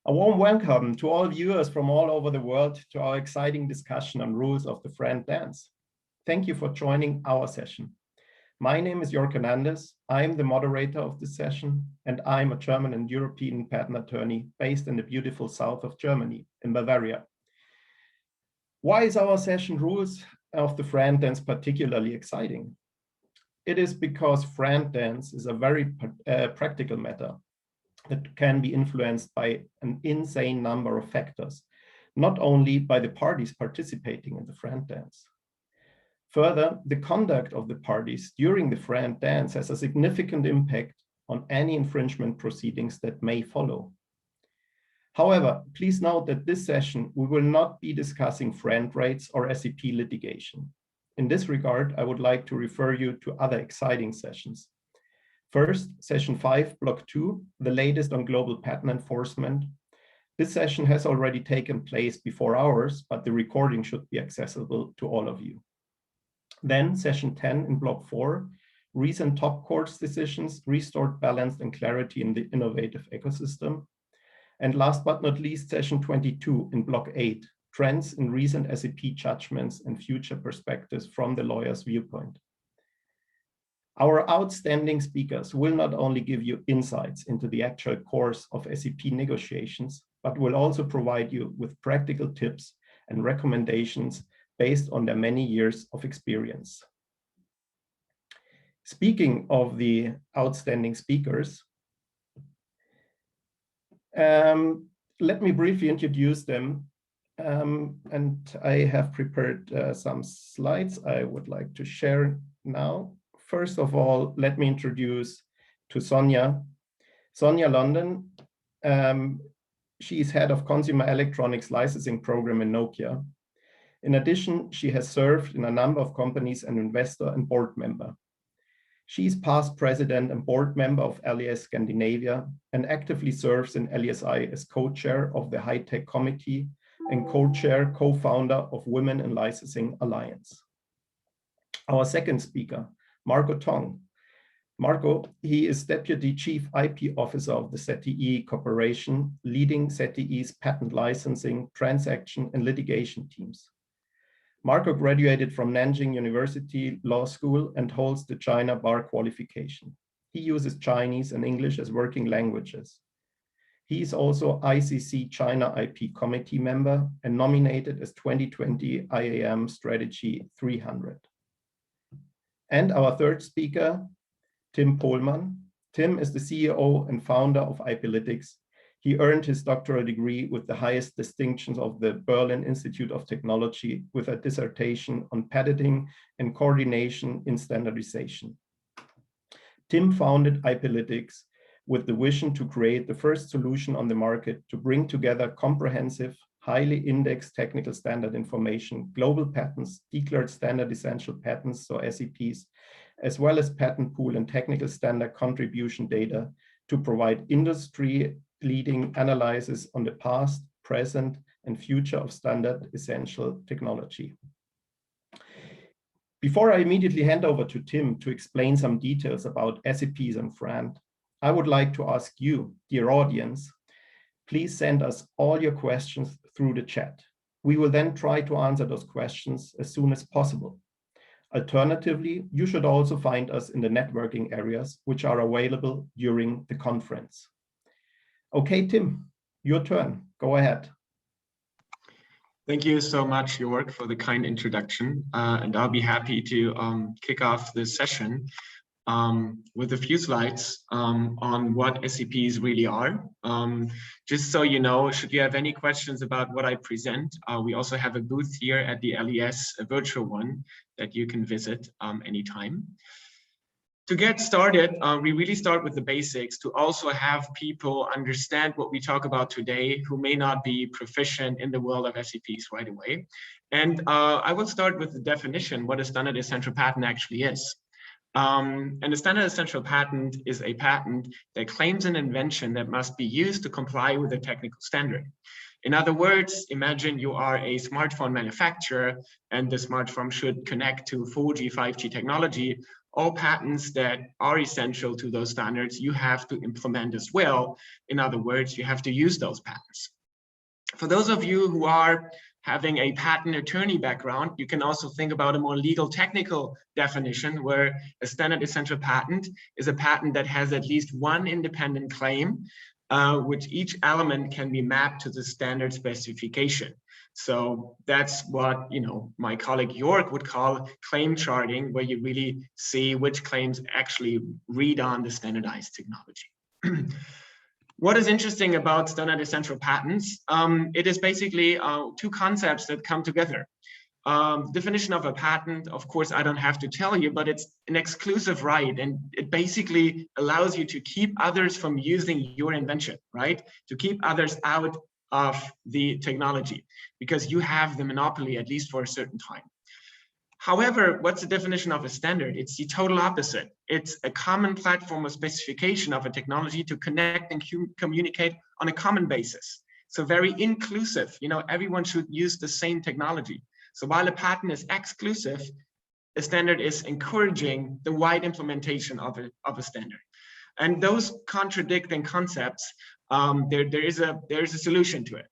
A warm welcome to all viewers from all over the world to our exciting discussion on rules of the FRAND dance. Thank you for joining our session. My name is Jörg Hernandez. I'm the moderator of this session, and I'm a German and European patent attorney based in the beautiful south of Germany, in Bavaria. Why is our session Rules of the FRAND dance particularly exciting? It is because FRAND dance is a very practical matter that can be influenced by an insane number of factors, not only by the parties participating in the FRAND dance. Further, the conduct of the parties during the FRAND dance has a significant impact on any infringement proceedings that may follow. However, please note that this session, we will not be discussing FRAND rates or SEP litigation. In this regard, I would like to refer you to other exciting sessions. First, session 5, block 2, the latest on global patent enforcement. This session has already taken place before ours, but the recording should be accessible to all of you. Then session 10 in block 4, recent top courts decisions, restored balance and clarity in the innovative ecosystem. And last but not least, session 22 in block 8, trends in recent SEP judgments and future perspectives from the lawyer's viewpoint. Our outstanding speakers will not only give you insights into the actual course of SEP negotiations, but will also provide you with practical tips and recommendations based on their many years of experience. Speaking of the outstanding speakers, let me briefly introduce them. And I have prepared some slides I would like to share now. First of all, let me introduce to Sonia. Sonia London, she is head of Consumer Electronics Licensing Program in Nokia. In addition, she has served in a number of companies and investor and board member. She is past president and board member of LES Scandinavia and actively serves in LESI as co-chair of the High-Tech Committee and co-chair, co-founder of Women in Licensing Alliance. Our second speaker, Marco Tong. Marco, he is Deputy Chief IP Officer of the ZTE Corporation, leading ZTE's patent licensing, transaction, and litigation teams. Marco graduated from Nanjing University Law School and holds the China Bar qualification. He uses Chinese and English as working languages. He is also ICC China IP Committee member and nominated as 2020 IAM Strategy 300. And our third speaker, Tim Pohlmann. Tim is the CEO and founder of IPlytics. He earned his doctoral degree with the highest distinctions of the Berlin Institute of Technology with a dissertation on patenting and coordination in standardization. Tim founded IPlytics with the vision to create the first solution on the market to bring together comprehensive, highly indexed technical standard information, global patents, declared standard essential patents, so SEPs, as well as patent pool and technical standard contribution data to provide industry-leading analysis on the past, present, and future of standard essential technology. Before I immediately hand over to Tim to explain some details about SEPs and FRAND, I would like to ask you, dear audience, please send us all your questions through the chat. We will then try to answer those questions as soon as possible. Alternatively, you should also find us in the networking areas which are available during the conference. Okay, Tim, your turn. Go ahead. Thank you so much, Jörg, for the kind introduction. And I'll be happy to kick off this session with a few slides on what SEPs really are. Just so you know, should you have any questions about what I present, we also have a booth here at the LES, a virtual one, that you can visit anytime. To get started, we really start with the basics to also have people understand what we talk about today who may not be proficient in the world of SEPs right away. And I will start with the definition, what a standard essential patent actually is. And a standard essential patent is a patent that claims an invention that must be used to comply with a technical standard. In other words, imagine you are a smartphone manufacturer and the smartphone should connect to 4G, 5G technology. all patents that are essential to those standards, you have to implement as well. In other words, you have to use those patents. For those of you who are having a patent attorney background, you can also think about a more legal technical definition where a standard essential patent is a patent that has at least one independent claim, which each element can be mapped to the standard specification. So that's what, my colleague York would call claim charting, where you really see which claims actually read on the standardized technology. What is interesting about standard essential patents? It is basically two concepts that come together. Definition of a patent, of course, I don't have to tell you, but it's an exclusive right. And it basically allows you to keep others from using your invention, right? To keep others out of the technology because you have the monopoly, at least for a certain time. However, what's the definition of a standard? It's the total opposite. It's a common platform or specification of a technology to connect and communicate on a common basis. So very inclusive, everyone should use the same technology. So while a patent is exclusive, a standard is encouraging the wide implementation of a standard. And those contradicting concepts, there is a solution to it.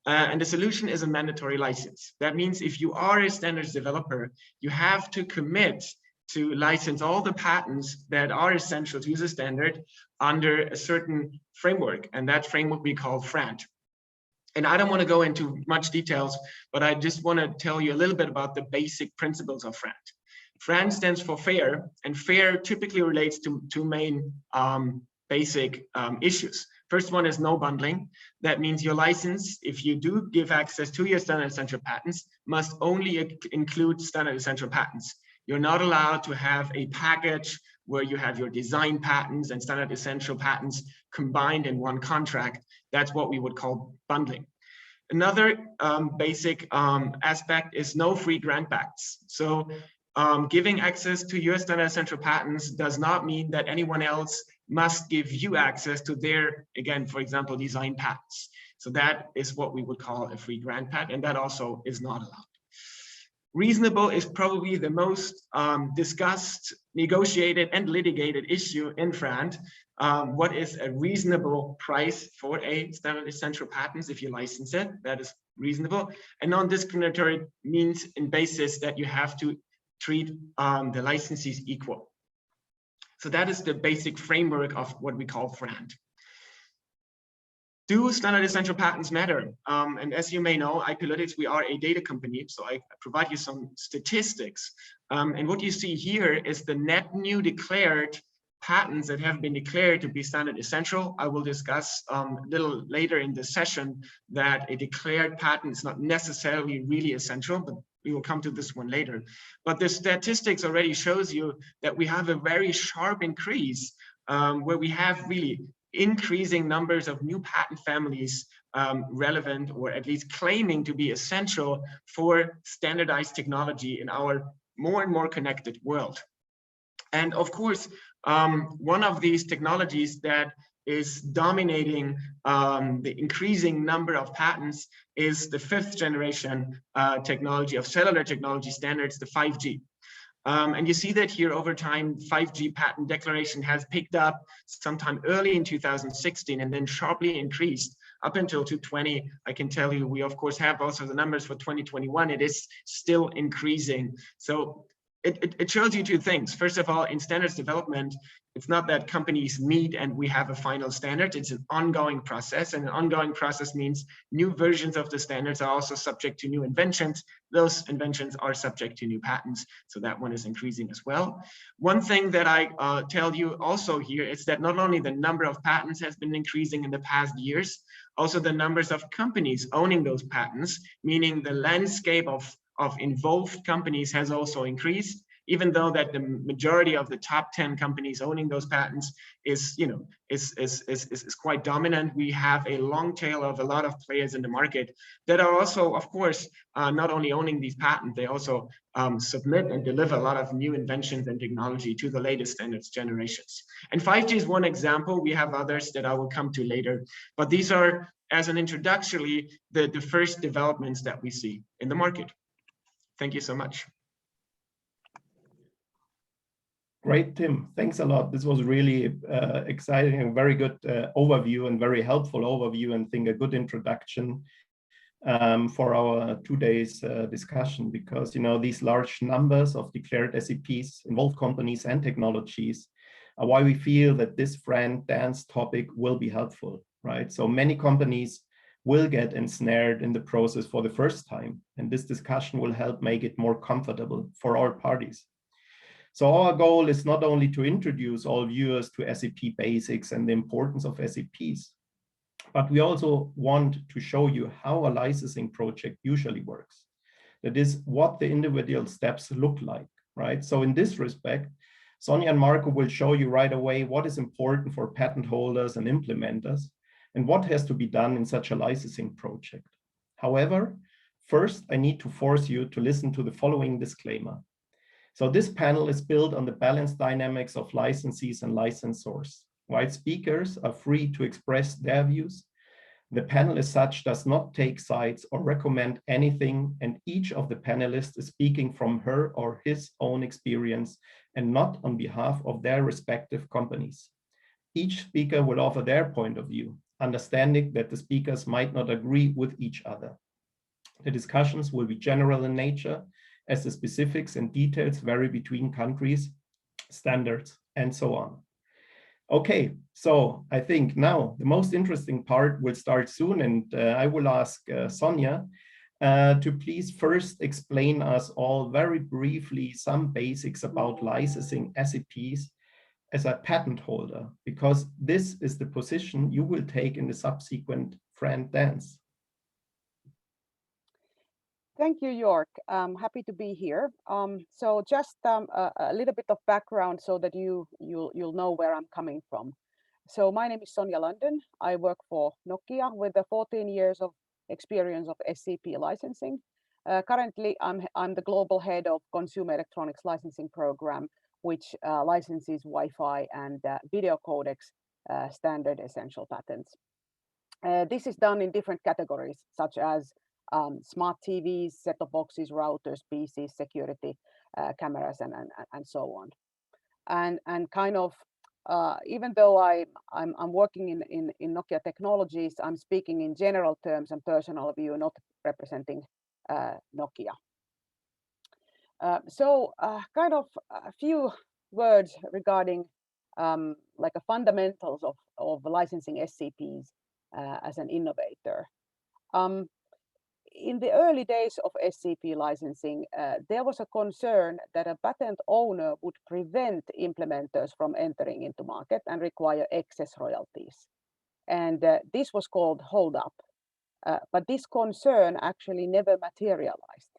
And the solution is a mandatory license. That means if you are a standards developer, you have to commit to license all the patents that are essential to the standard under a certain framework. And that framework we call FRAND. And I don't want to go into much details, but I just want to tell you a little bit about the basic principles of FRAND. FRAND stands for fair, and fair typically relates to two main basic issues. First one is no bundling. That means your license, if you do give access to your standard essential patents, must only include standard essential patents. You're not allowed to have a package where you have your design patents and standard essential patents combined in one contract. That's what we would call bundling. Another basic aspect is no free grant backs. So giving access to your standard essential patents does not mean that anyone else must give you access to their, again, for example, design patents. So that is what we would call a free grant patent, and that also is not allowed. Reasonable is probably the most discussed, negotiated, and litigated issue in FRAND. What is a reasonable price for a standard essential patents if you license it? That is reasonable. And non-discriminatory means in basis that you have to treat the licensees equal. So that is the basic framework of what we call FRAND. Do standard essential patents matter? And as you may know, IPlytics, we are a data company, so I provide you some statistics. And what you see here is the net new declared patents that have been declared to be standard essential. I will discuss a little later in the session that a declared patent is not necessarily really essential, but we will come to this one later. But the statistics already shows you that we have a very sharp increase where we have really increasing numbers of new patent families relevant or at least claiming to be essential for standardized technology in our more and more connected world. And of course, one of these technologies that is dominating the increasing number of patents is the 5th generation technology of cellular technology standards, the 5G. And you see that here over time, 5G patent declaration has picked up sometime early in 2016 and then sharply increased up until 2020. I can tell you, we of course have also the numbers for 2021. It is still increasing. So it shows you two things. First of all, in standards development, it's not that companies meet and we have a final standard. It's an ongoing process, and an ongoing process means new versions of the standards are also subject to new inventions. Those inventions are subject to new patents. So that one is increasing as well. One thing that I tell you also here is that not only the number of patents has been increasing in the past years, also the numbers of companies owning those patents, meaning the landscape of involved companies has also increased, even though that the majority of the top 10 companies owning those patents is quite dominant. We have a long tail of a lot of players in the market that are also, of course, not only owning these patents, they also submit and deliver a lot of new inventions and technology to the latest standards generations. And 5G is one example. We have others that I will come to later, but these are, as an introductory, the first developments that we see in the market. Thank you so much. Great, Tim. Thanks a lot. This was really exciting and very good overview and very helpful overview, and I think a good introduction for our 2 days discussion, because these large numbers of declared SEPs involve companies and technologies are why we feel that this FRAND dance topic will be helpful, right? So many companies will get ensnared in the process for the first time, and this discussion will help make it more comfortable for all parties. So our goal is not only to introduce all viewers to SAP basics and the importance of SAPs, but we also want to show you how a licensing project usually works. That is, what the individual steps look like, right? So in this respect, Sonia and Marco will show you right away what is important for patent holders and implementers, and what has to be done in such a licensing project. However, first I need to force you to listen to the following disclaimer. So this panel is built on the balanced dynamics of licensees and licensors. While speakers are free to express their views, the panel as such does not take sides or recommend anything, and each of the panelists is speaking from her or his own experience and not on behalf of their respective companies. Each speaker will offer their point of view, understanding that the speakers might not agree with each other. The discussions will be general in nature, as the specifics and details vary between countries, standards, and so on. Okay, so I think now the most interesting part will start soon, and I will ask Sonia to please first explain us all very briefly some basics about licensing SEPs as a patent holder, because this is the position you will take in the subsequent FRAND dance. Thank you, York. I'm happy to be here. So just a little bit of background so that you'll know where I'm coming from. So my name is Sonia London. I work for Nokia with 14 years of experience of SAP licensing. Currently, I'm the global head of consumer electronics licensing program, which licenses Wi-Fi and video codecs standard essential patents. This is done in different categories, such as smart TVs, set-top boxes, routers, PCs, security cameras, and so on. And kind of, even though I'm working in Nokia Technologies, I'm speaking in general terms and personal view, not representing Nokia. So kind of a few words regarding like a fundamentals of licensing SCPs as an innovator. In the early days of SCP licensing, there was a concern that a patent owner would prevent implementers from entering into market and require excess royalties. And this was called hold up. But this concern actually never materialized.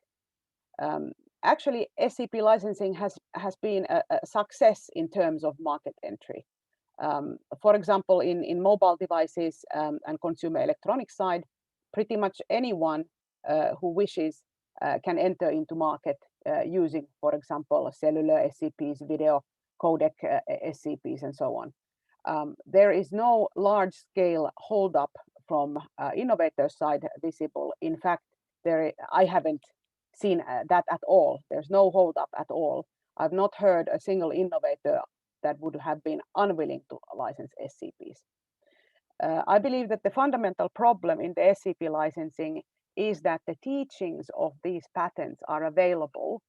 Actually, SCP licensing has been a success in terms of market entry. For example, in mobile devices and consumer electronics side, pretty much anyone who wishes can enter into market using, for example, cellular SCPs, video codec SCPs, and so on. There is no large-scale hold-up from innovator side visible. In fact, I haven't seen that at all. There's no hold-up at all. I've not heard a single innovator that would have been unwilling to license SCPs. I believe that the fundamental problem in the SCP licensing is that the teachings of these patents are available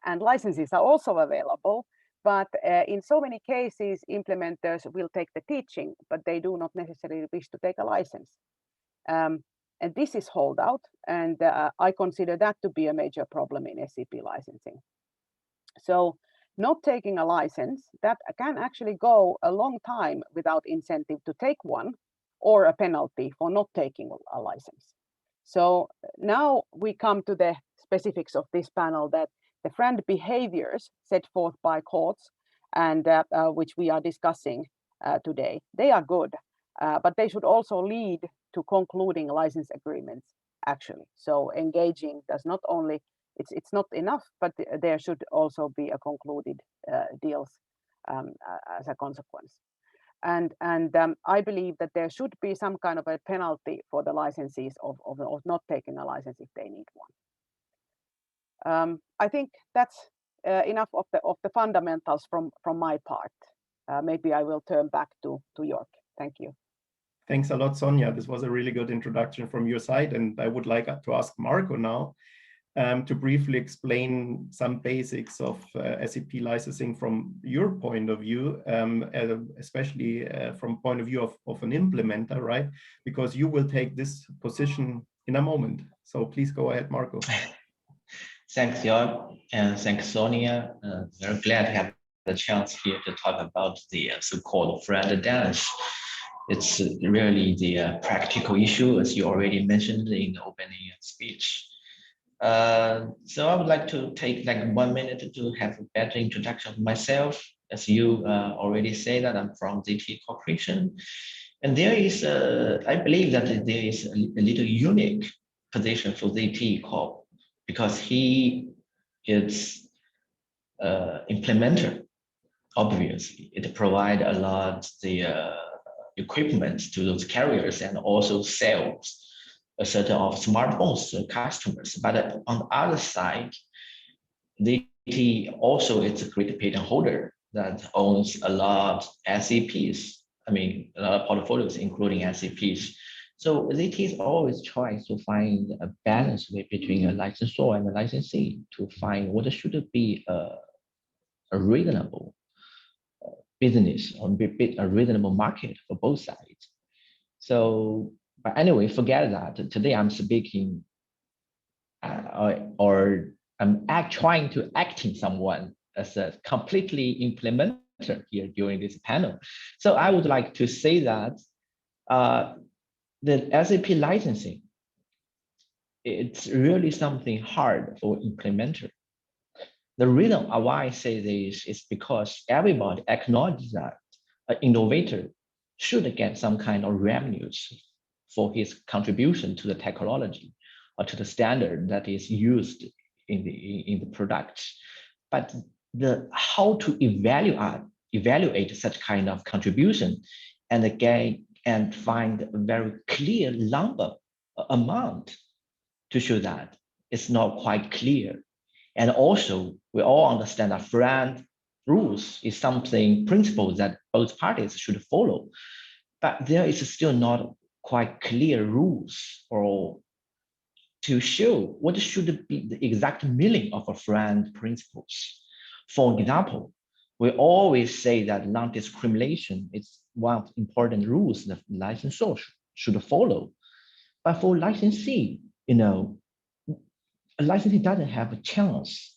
and licenses are also available, but in so many cases, implementers will take the teaching, but they do not necessarily wish to take a license. And this is holdout, and I consider that to be a major problem in SCP licensing. So not taking a license, that can actually go a long time without incentive to take one, or a penalty for not taking a license. So now we come to the specifics of this panel, that the FRAND behaviors set forth by courts and which we are discussing today, they are good, but they should also lead to concluding license agreements actually. So engaging does not only, it's not enough, but there should also be a concluded deals as a consequence. And I believe that there should be some kind of a penalty for the licensees of not taking a license if they need one. I think that's enough of the fundamentals from my part. Maybe I will turn back to Jörg. Thank you. Thanks a lot, Sonja. This was a really good introduction from your side, and I would like to ask Marco now to briefly explain some basics of SAP licensing from your point of view, especially from point of view of an implementer, right? Because you will take this position in a moment. So please go ahead, Marco. Thanks, Jörg, and thanks, Sonia. Very glad to have the chance here to talk about the so-called FRAND dance. It's really the practical issue, as you already mentioned in the opening speech. So I would like to take like 1 minute to have a better introduction of myself. As you already say that I'm from ZT Corporation. And there is, I believe that there is a little unique position for ZT Corp because he is implementer. Obviously, it provides a lot the equipment to those carriers and also sells a set of smartphones to customers. But on the other side, ZT also is a great patent holder that owns a lot of SAPs. I mean, a lot of portfolios, including SAPs. So ZT is always trying to find a balance between a licensor and a licensee to find what should be a reasonable business or a reasonable market for both sides. So, but anyway, forget that. Today I'm speaking or I'm trying to acting someone as a completely implementer here during this panel. So I would like to say that the SAP licensing, it's really something hard for implementer. The reason why I say this is because everybody acknowledges that an innovator should get some kind of revenues for his contribution to the technology or to the standard that is used in the product. But how to evaluate such kind of contribution and again and find a very clear number amount to show that it's not quite clear. And also, we all understand that FRAND rules is something, principles that both parties should follow. But there is still not quite clear rules or to show what should be the exact meaning of a FRAND principles. For example, we always say that non-discrimination is one of the important rules that licensor should follow. But for licensee, a licensee doesn't have a chance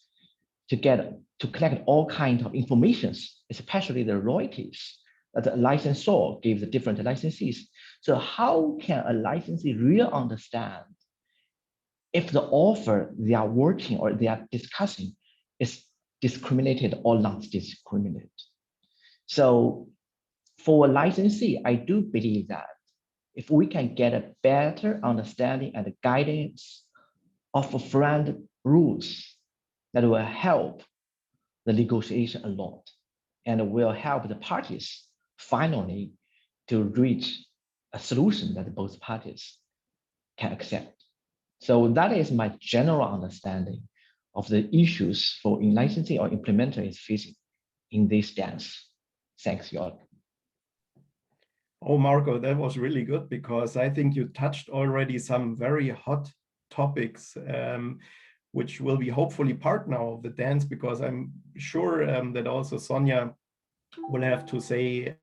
to collect all kinds of information, especially the royalties that the licensor gives the different licensees. So how can a licensee really understand if the offer they are working or they are discussing is discriminated or not discriminated? So for a licensee, I do believe that if we can get a better understanding and guidance of FRAND rules, that will help the negotiation a lot and will help the parties finally to reach a solution that both parties can accept. So that is my general understanding of the issues for in licensing or implementer is facing in this dance. Thanks, Jörg. Oh, Marco, that was really good because I think you touched already some very hot topics, which will be hopefully part now of the dance, because I'm sure that also Sonja will have to say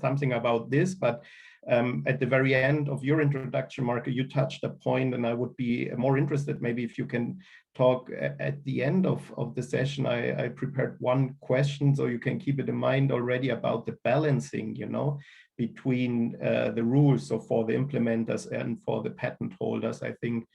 something about this. But at the very end of your introduction, Marco, you touched a point, and I would be more interested maybe if you can talk at the end of the session. I prepared one question, so you can keep it in mind already about the balancing, between the rules, so for the implementers and for the patent holders. I think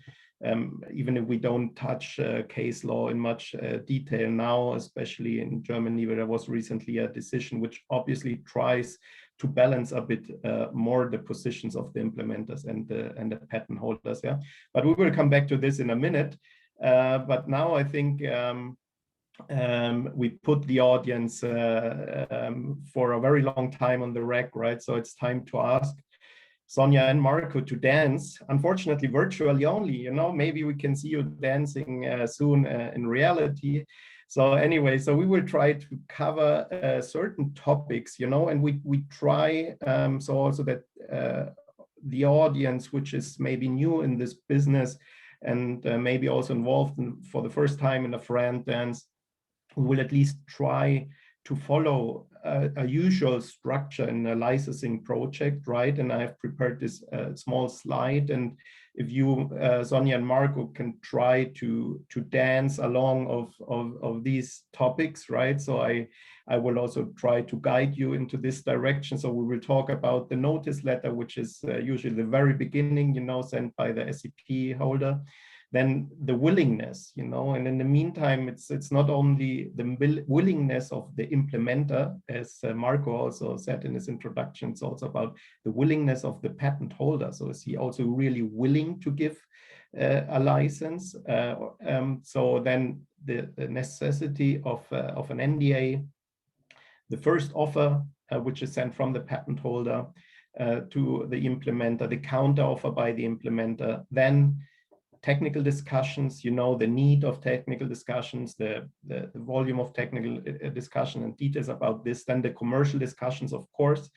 even if we don't touch case law in much detail now, especially in Germany, where there was recently a decision which obviously tries to balance a bit more the positions of the implementers and the patent holders. Yeah, but we will come back to this in a minute. But now I think we put the audience for a very long time on the rack, right? So it's time to ask Sonja and Marco to dance, unfortunately virtually only, maybe we can see you dancing soon in reality. So anyway, so we will try to cover certain topics, and we try so also that the audience, which is maybe new in this business and maybe also involved for the first time in a FRAND dance, we will at least try to follow a usual structure in a licensing project, right? And I have prepared this small slide, and if you, Sonia and Marco, can try to dance along of these topics, right? So I will also try to guide you into this direction. So we will talk about the notice letter, which is usually the very beginning, sent by the SEP holder. Then the willingness, and in the meantime, it's not only the willingness of the implementer, as Marco also said in his introduction, it's also about the willingness of the patent holder. So is he also really willing to give a license? So then the necessity of an NDA, the first offer, which is sent from the patent holder to the implementer, the counter offer by the implementer, then technical discussions, the need of technical discussions, the volume of technical discussion and details about this, then the commercial discussions, of course,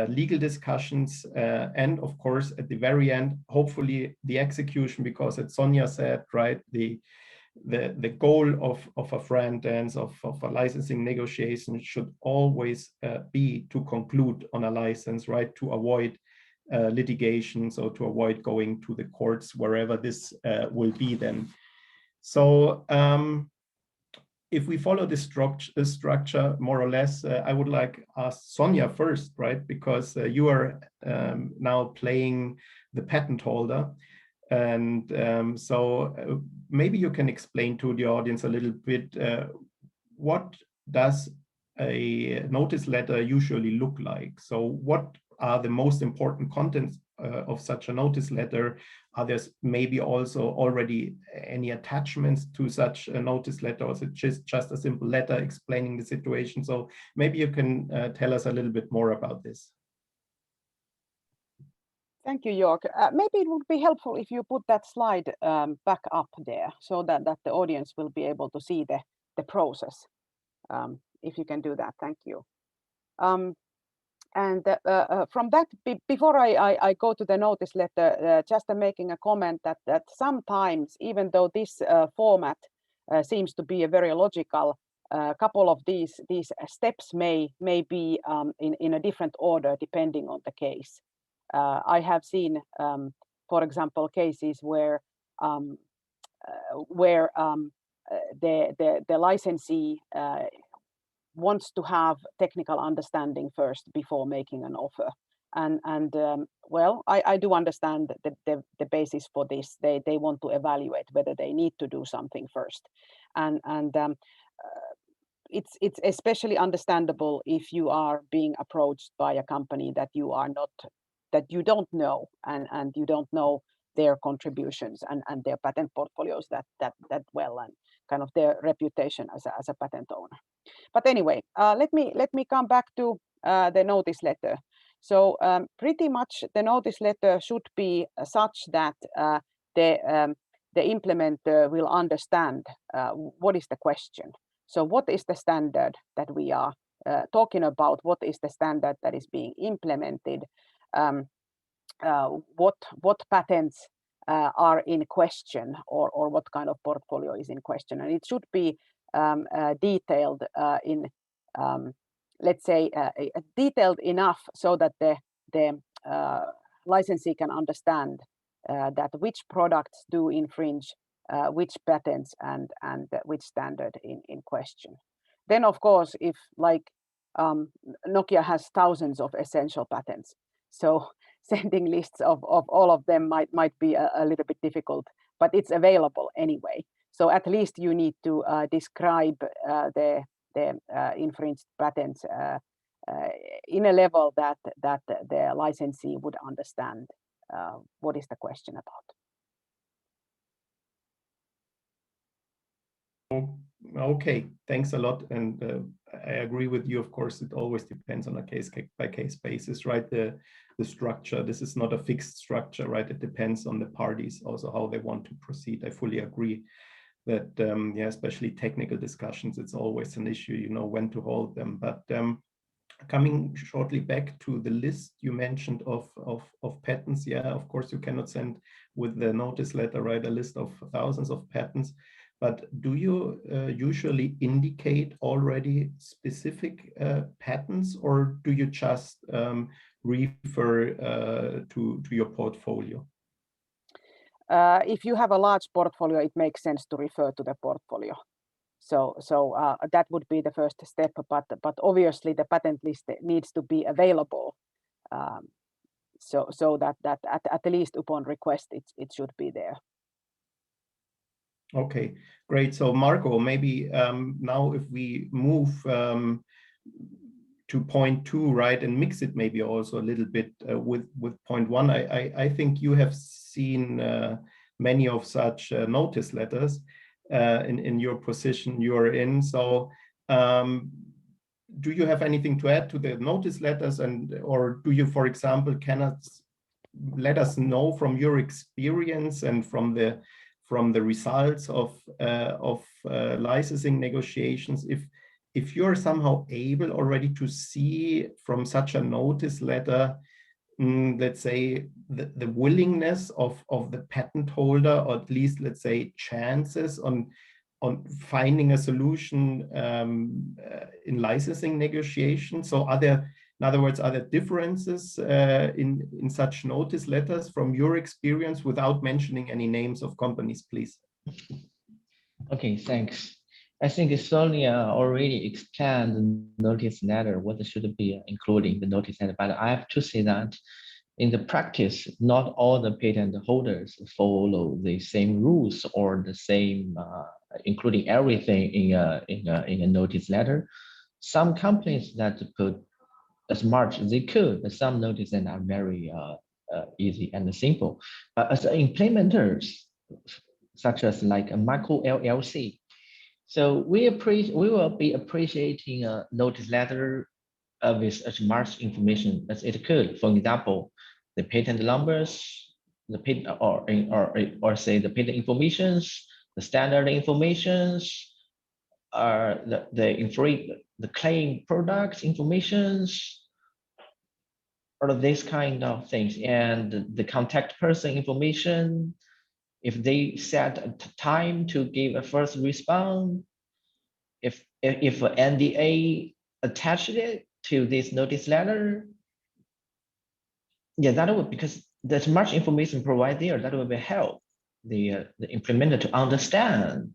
legal discussions, and of course, at the very end, hopefully the execution, because as Sonia said, right, the goal of a FRAND dance, of a licensing negotiation should always be to conclude on a license, right, to avoid litigation, so to avoid going to the courts, wherever this will be then. So if we follow this structure more or less, I would like to ask Sonia first, right? Because you are now playing the patent holder. And so maybe you can explain to the audience a little bit, what does a notice letter usually look like? So what are the most important contents of such a notice letter? Are there maybe also already any attachments to such a notice letter, or is it just a simple letter explaining the situation? So maybe you can tell us a little bit more about this. Thank you, Jörg. Maybe it would be helpful if you put that slide back up there, so that the audience will be able to see the process. If you can do that, thank you. And from that, before I go to the notice letter, just making a comment that sometimes, even though this format seems to be a very logical, couple of these steps may be in a different order depending on the case. I have seen, for example, cases where the licensee wants to have technical understanding first before making an offer. And well, I do understand the basis for this. They want to evaluate whether they need to do something first. And it's especially understandable if you are being approached by a company that you don't know, and you don't know their contributions and their patent portfolios that well, and kind of their reputation as a patent owner. But anyway, let me come back to the notice letter. So pretty much the notice letter should be such that the implementer will understand what is the question. So what is the standard that we are talking about? What is the standard that is being implemented? What patents are in question, or what kind of portfolio is in question? And it should be detailed in, let's say, detailed enough so that the licensee can understand that which products do infringe which patents and which standard in question. Then, of course, if like Nokia has thousands of essential patents, so sending lists of all of them might be a little bit difficult, but it's available anyway. So at least you need to describe the infringed patents in a level that the licensee would understand what is the question about. Okay, thanks a lot. And I agree with you. Of course, it always depends on a case-by-case basis, right? The structure, this is not a fixed structure, right? It depends on the parties, also how they want to proceed. I fully agree. that yeah, especially technical discussions, it's always an issue, you know, when to hold them. But coming shortly back to the list you mentioned of patents, yeah, of course you cannot send with the notice letter, right, a list of thousands of patents. But do you usually indicate already specific patents, or do you just refer to your portfolio? If you have a large portfolio, it makes sense to refer to the portfolio. So that would be the first step, but obviously the patent list needs to be available, so that at least upon request it should be there. Okay, great. So Marco, maybe now if we move to point 2, right, and mix it maybe also a little bit with point 1. I think you have seen many of such notice letters in your position you're in. So do you have anything to add to the notice letters, or do you, for example, cannot let us know from your experience and from the results of licensing negotiations, if you're somehow able already to see from such a notice letter, let's say, the willingness of the patent holder, or at least, let's say, chances on finding a solution in licensing negotiations. So in other words, are there differences in such notice letters from your experience, without mentioning any names of companies, please? Okay, thanks. I think Sonia already explained the notice letter, what should be including the notice letter, but I have to say that in the practice, not all the patent holders follow the same rules or the same, including everything in a notice letter. Some companies that put as much as they could, but some notice that are very easy and simple. But as implementers, such as like a micro LLC, so we will be appreciating a notice letter with as much information as it could. For example, the patent numbers, the patent or say the patent informations, the standard informations, the claim products informations, all of these kind of things, and the contact person information. If they set a time to give a first response, if an NDA attached it to this notice letter, yeah, that would, because there's much information provided there, that will help the implementer to understand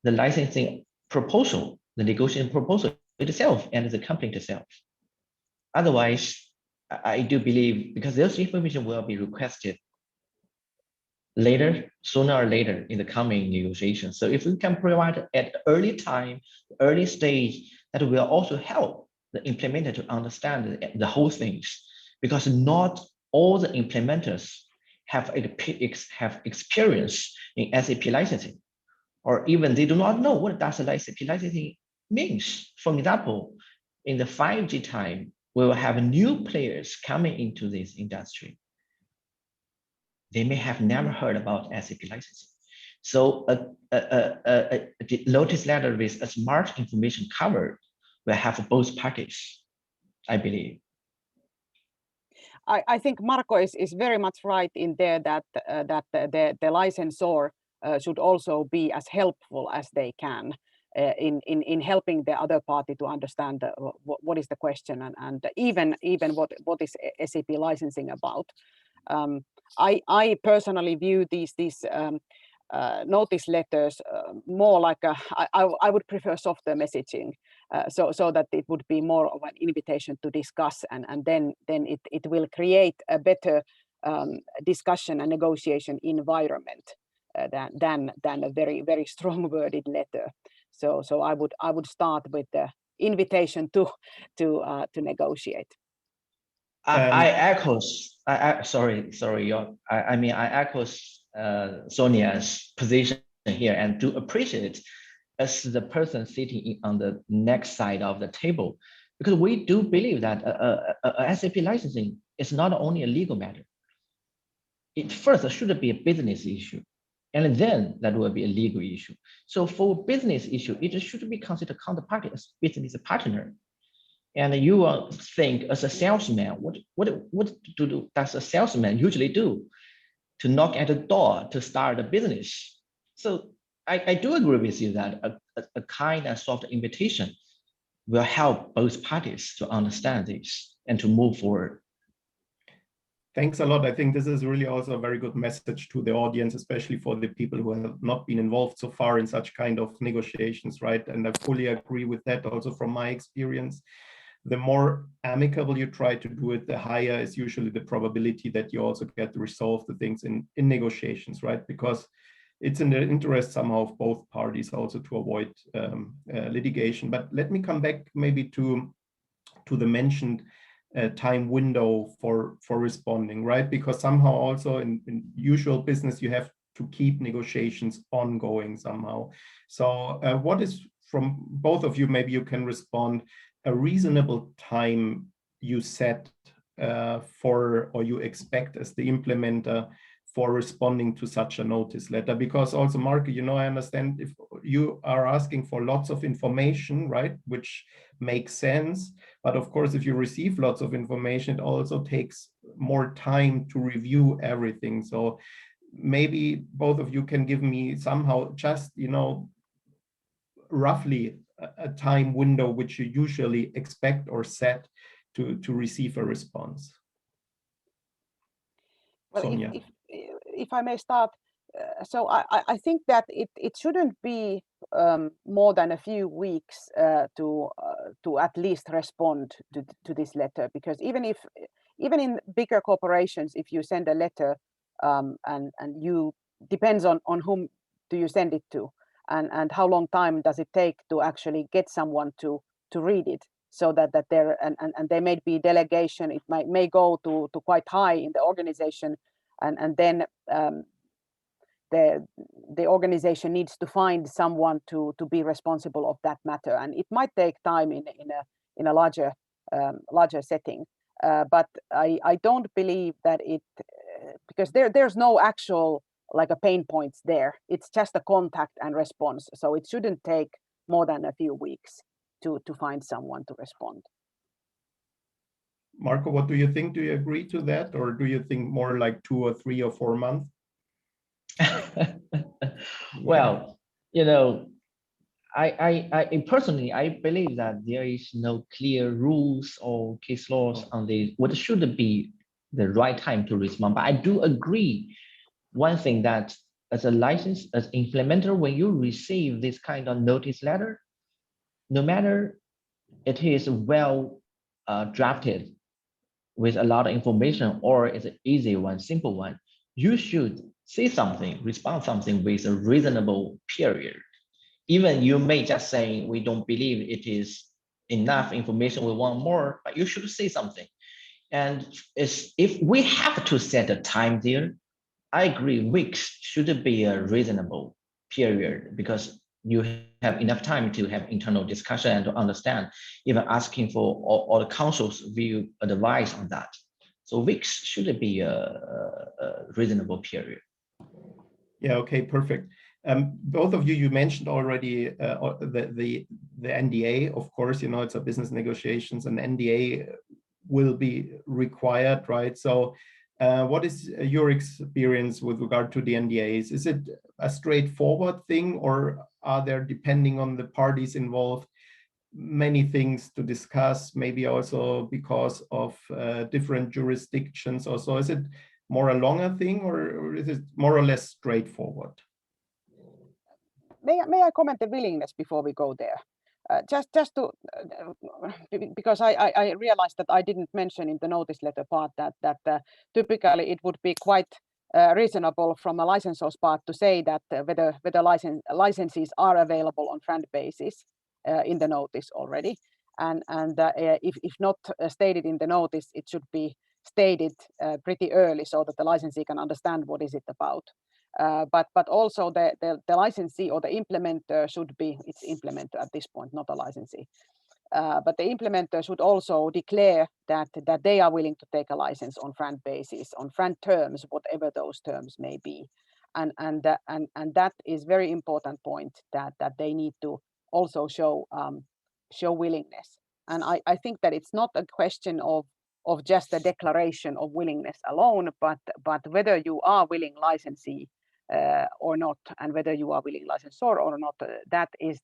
the licensing proposal, the negotiation proposal itself, and the complaint itself. Otherwise, I do believe, because this information will be requested later, sooner or later in the coming negotiations. So if we can provide at early time, early stage, that will also help the implementer to understand the whole things, because not all the implementers have experience in SAP licensing, or even they do not know what does SAP licensing means. For example, in the 5G time, we will have new players coming into this industry. They may have never heard about SAP licensing. So a notice letter with as much information covered will have both packages, I believe. I think Marco is very much right in there that the licensor should also be as helpful as they can in helping the other party to understand what is the question, and even what is SAP licensing about. I personally view these notice letters more like I would prefer softer messaging, so that it would be more of an invitation to discuss, and then it will create a better discussion and negotiation environment than a very strong worded letter. So I would start with the invitation to negotiate. I echo Sonia's position here, and to appreciate as the person sitting on the next side of the table, because we do believe that SAP licensing is not only a legal matter. It first should be a business issue. And then that will be a legal issue. So for business issue, it should be considered counterparty as business partner. And you will think as a salesman, does a salesman usually do to knock at the door to start a business? So I do agree with you that a kind and soft invitation will help both parties to understand this and to move forward. Thanks a lot. I think this is really also a very good message to the audience, especially for the people who have not been involved so far in such kind of negotiations, right? And I fully agree with that also from my experience. The more amicable you try to do it, the higher is usually the probability that you also get to resolve the things in negotiations, right? Because it's in the interest somehow of both parties also to avoid litigation. But let me come back maybe to the mentioned time window for responding, right? Because somehow also in usual business, you have to keep negotiations ongoing somehow. So what is, from both of you, maybe you can respond, a reasonable time you set for, or you expect as the implementer for responding to such a notice letter? Because also, Marco, you know, I understand if you are asking for lots of information, right, which makes sense. But of course, if you receive lots of information, it also takes more time to review everything. So maybe both of you can give me somehow just, you know, roughly a time window which you usually expect or set to receive a response. Well, Sonia. if I may start, so I think that it shouldn't be more than a few weeks to at least respond to this letter, because even in bigger corporations, if you send a letter and you depends on whom do you send it to, and how long time does it take to actually get someone to read it, so that there and there may be delegation, it may go to quite high in the organization, and then the organization needs to find someone to be responsible of that matter, and it might take time in a larger setting. But I don't believe that it, because there's no actual like a pain points there. It's just a contact and response. So it shouldn't take more than a few weeks to find someone to respond. Marco, what do you think? Do you agree to that? Or do you think more like 2 or 3 or 4 months? Well, you know, I personally, I believe that there is no clear rules or case laws on the what should be the right time to respond. But I do agree one thing, that as a license, as implementer, when you receive this kind of notice letter, no matter it is well drafted with a lot of information, or it's an easy one, simple one, you should say something, respond something with a reasonable period. Even you may just say, we don't believe it is enough information, we want more, but you should say something. And if we have to set a time there, I agree, weeks should be a reasonable period, because you have enough time to have internal discussion and to understand, even asking for all the council's view, advice on that. So weeks should be a reasonable period. Yeah, okay, perfect. Both of you mentioned already the NDA. Of course, you know, it's a business negotiations, and NDA will be required, right? So what is your experience with regard to the NDAs? Is it a straightforward thing, or are there, depending on the parties involved, many things to discuss, maybe also because of different jurisdictions or so? Is it more a longer thing, or is it more or less straightforward? May I comment the willingness before we go there? Just to, because I realized that I didn't mention in the notice letter part that typically it would be quite reasonable from a licensor's part to say that whether licenses are available on FRAND basis in the notice already, and if not stated in the notice, it should be stated pretty early, so that the licensee can understand what is it about. But also the licensee or the implementer should be, it's implementer at this point, not a licensee. But the implementer should also declare that they are willing to take a license on FRAND basis, on FRAND terms, whatever those terms may be. and that is very important point, that they need to also show willingness. And I think that it's not a question of just a declaration of willingness alone, but whether you are willing licensee or not, and whether you are willing licensor or not, that is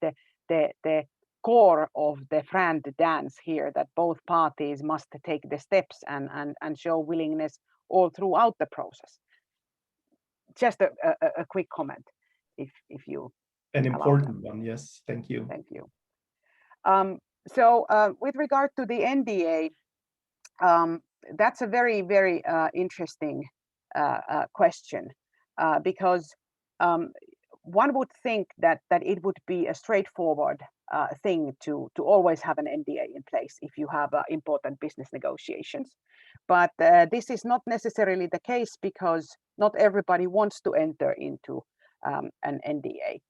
the core of the FRAND dance here, that both parties must take the steps and show willingness all throughout the process. Just a quick comment, if you an important one. Yes, thank you. Thank you. So with regard to the NDA, that's a very, very interesting question, because one would think that it would be a straightforward thing to always have an NDA in place if you have important business negotiations. But this is not necessarily the case, because not everybody wants to enter into an NDA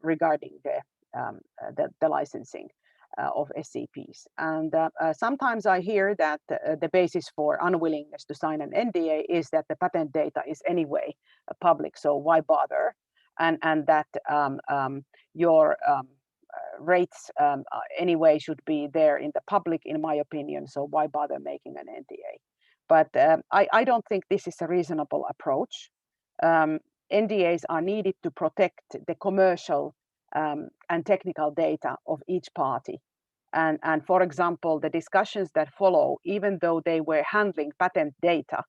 regarding the licensing of SCPs. And sometimes I hear that the basis for unwillingness to sign an NDA is that the patent data is anyway public, so why bother? And that your rates anyway should be there in the public, in my opinion, so why bother making an NDA? But I don't think this is a reasonable approach. NDAs are needed to protect the commercial and technical data of each party. And for example, the discussions that follow, even though they were handling patent data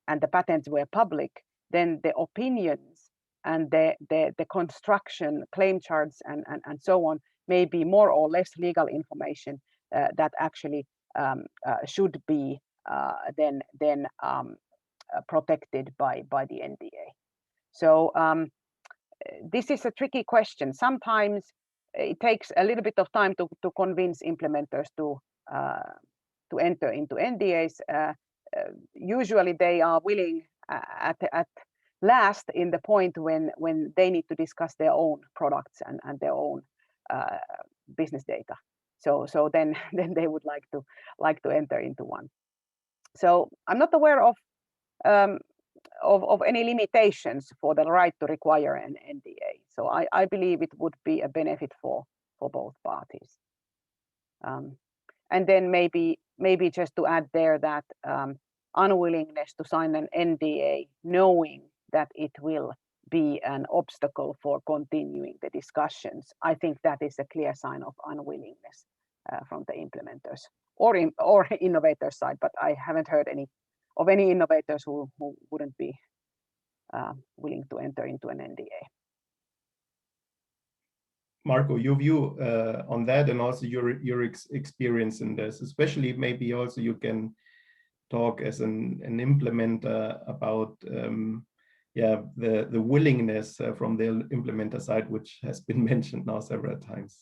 and the patents were public, then the opinions and the construction, claim charts, and so on may be more or less legal information that actually should be then protected by the NDA. So this is a tricky question. Sometimes it takes a little bit of time to convince implementers to enter into NDAs. Usually they are willing at last in the point when they need to discuss their own products and their own business data. So then they would like to enter into one. So I'm not aware of any limitations for the right to require an NDA. So I believe it would be a benefit for both parties. And then maybe just to add there that unwillingness to sign an NDA, knowing that it will be an obstacle for continuing the discussions, I think that is a clear sign of unwillingness from the implementers or innovators side. But I haven't heard any innovators who wouldn't be willing to enter into an NDA. Marco, your view on that, and also your experience in this, especially maybe also you can talk as an implementer about the willingness from the implementer side, which has been mentioned now several times.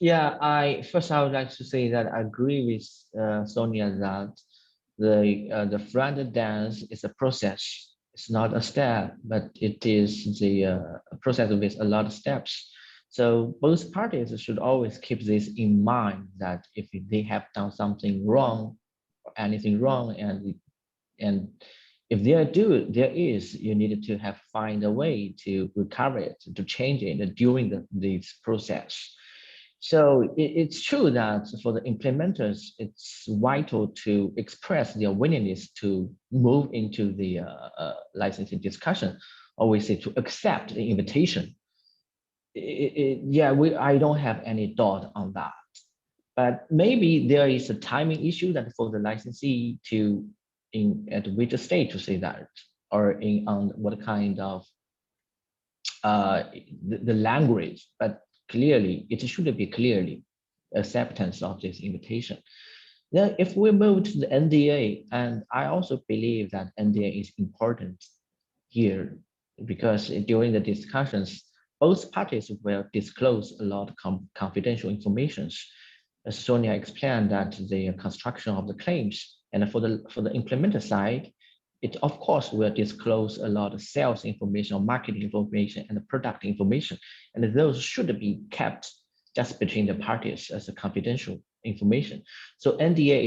Yeah, I would like to say that I agree with Sonia that the FRAND dance is a process. It's not a step, but it is the process with a lot of steps. So both parties should always keep this in mind, that if they have done something wrong, anything wrong, and if there is, you need to find a way to recover it, to change it during this process. So it's true that for the implementers, it's vital to express their willingness to move into the licensing discussion, or we say to accept the invitation. I don't have any doubt on that. But maybe there is a timing issue that for the licensee at which stage to say that, or on what kind of the language, but clearly, it should be clearly acceptance of this invitation. Then if we move to the NDA, and I also believe that NDA is important here, because during the discussions, both parties will disclose a lot of confidential information. As Sonia explained, that the construction of the claims, and for the implementer side, it of course will disclose a lot of sales information, or marketing information, and the product information, and those should be kept just between the parties as a confidential information. So NDA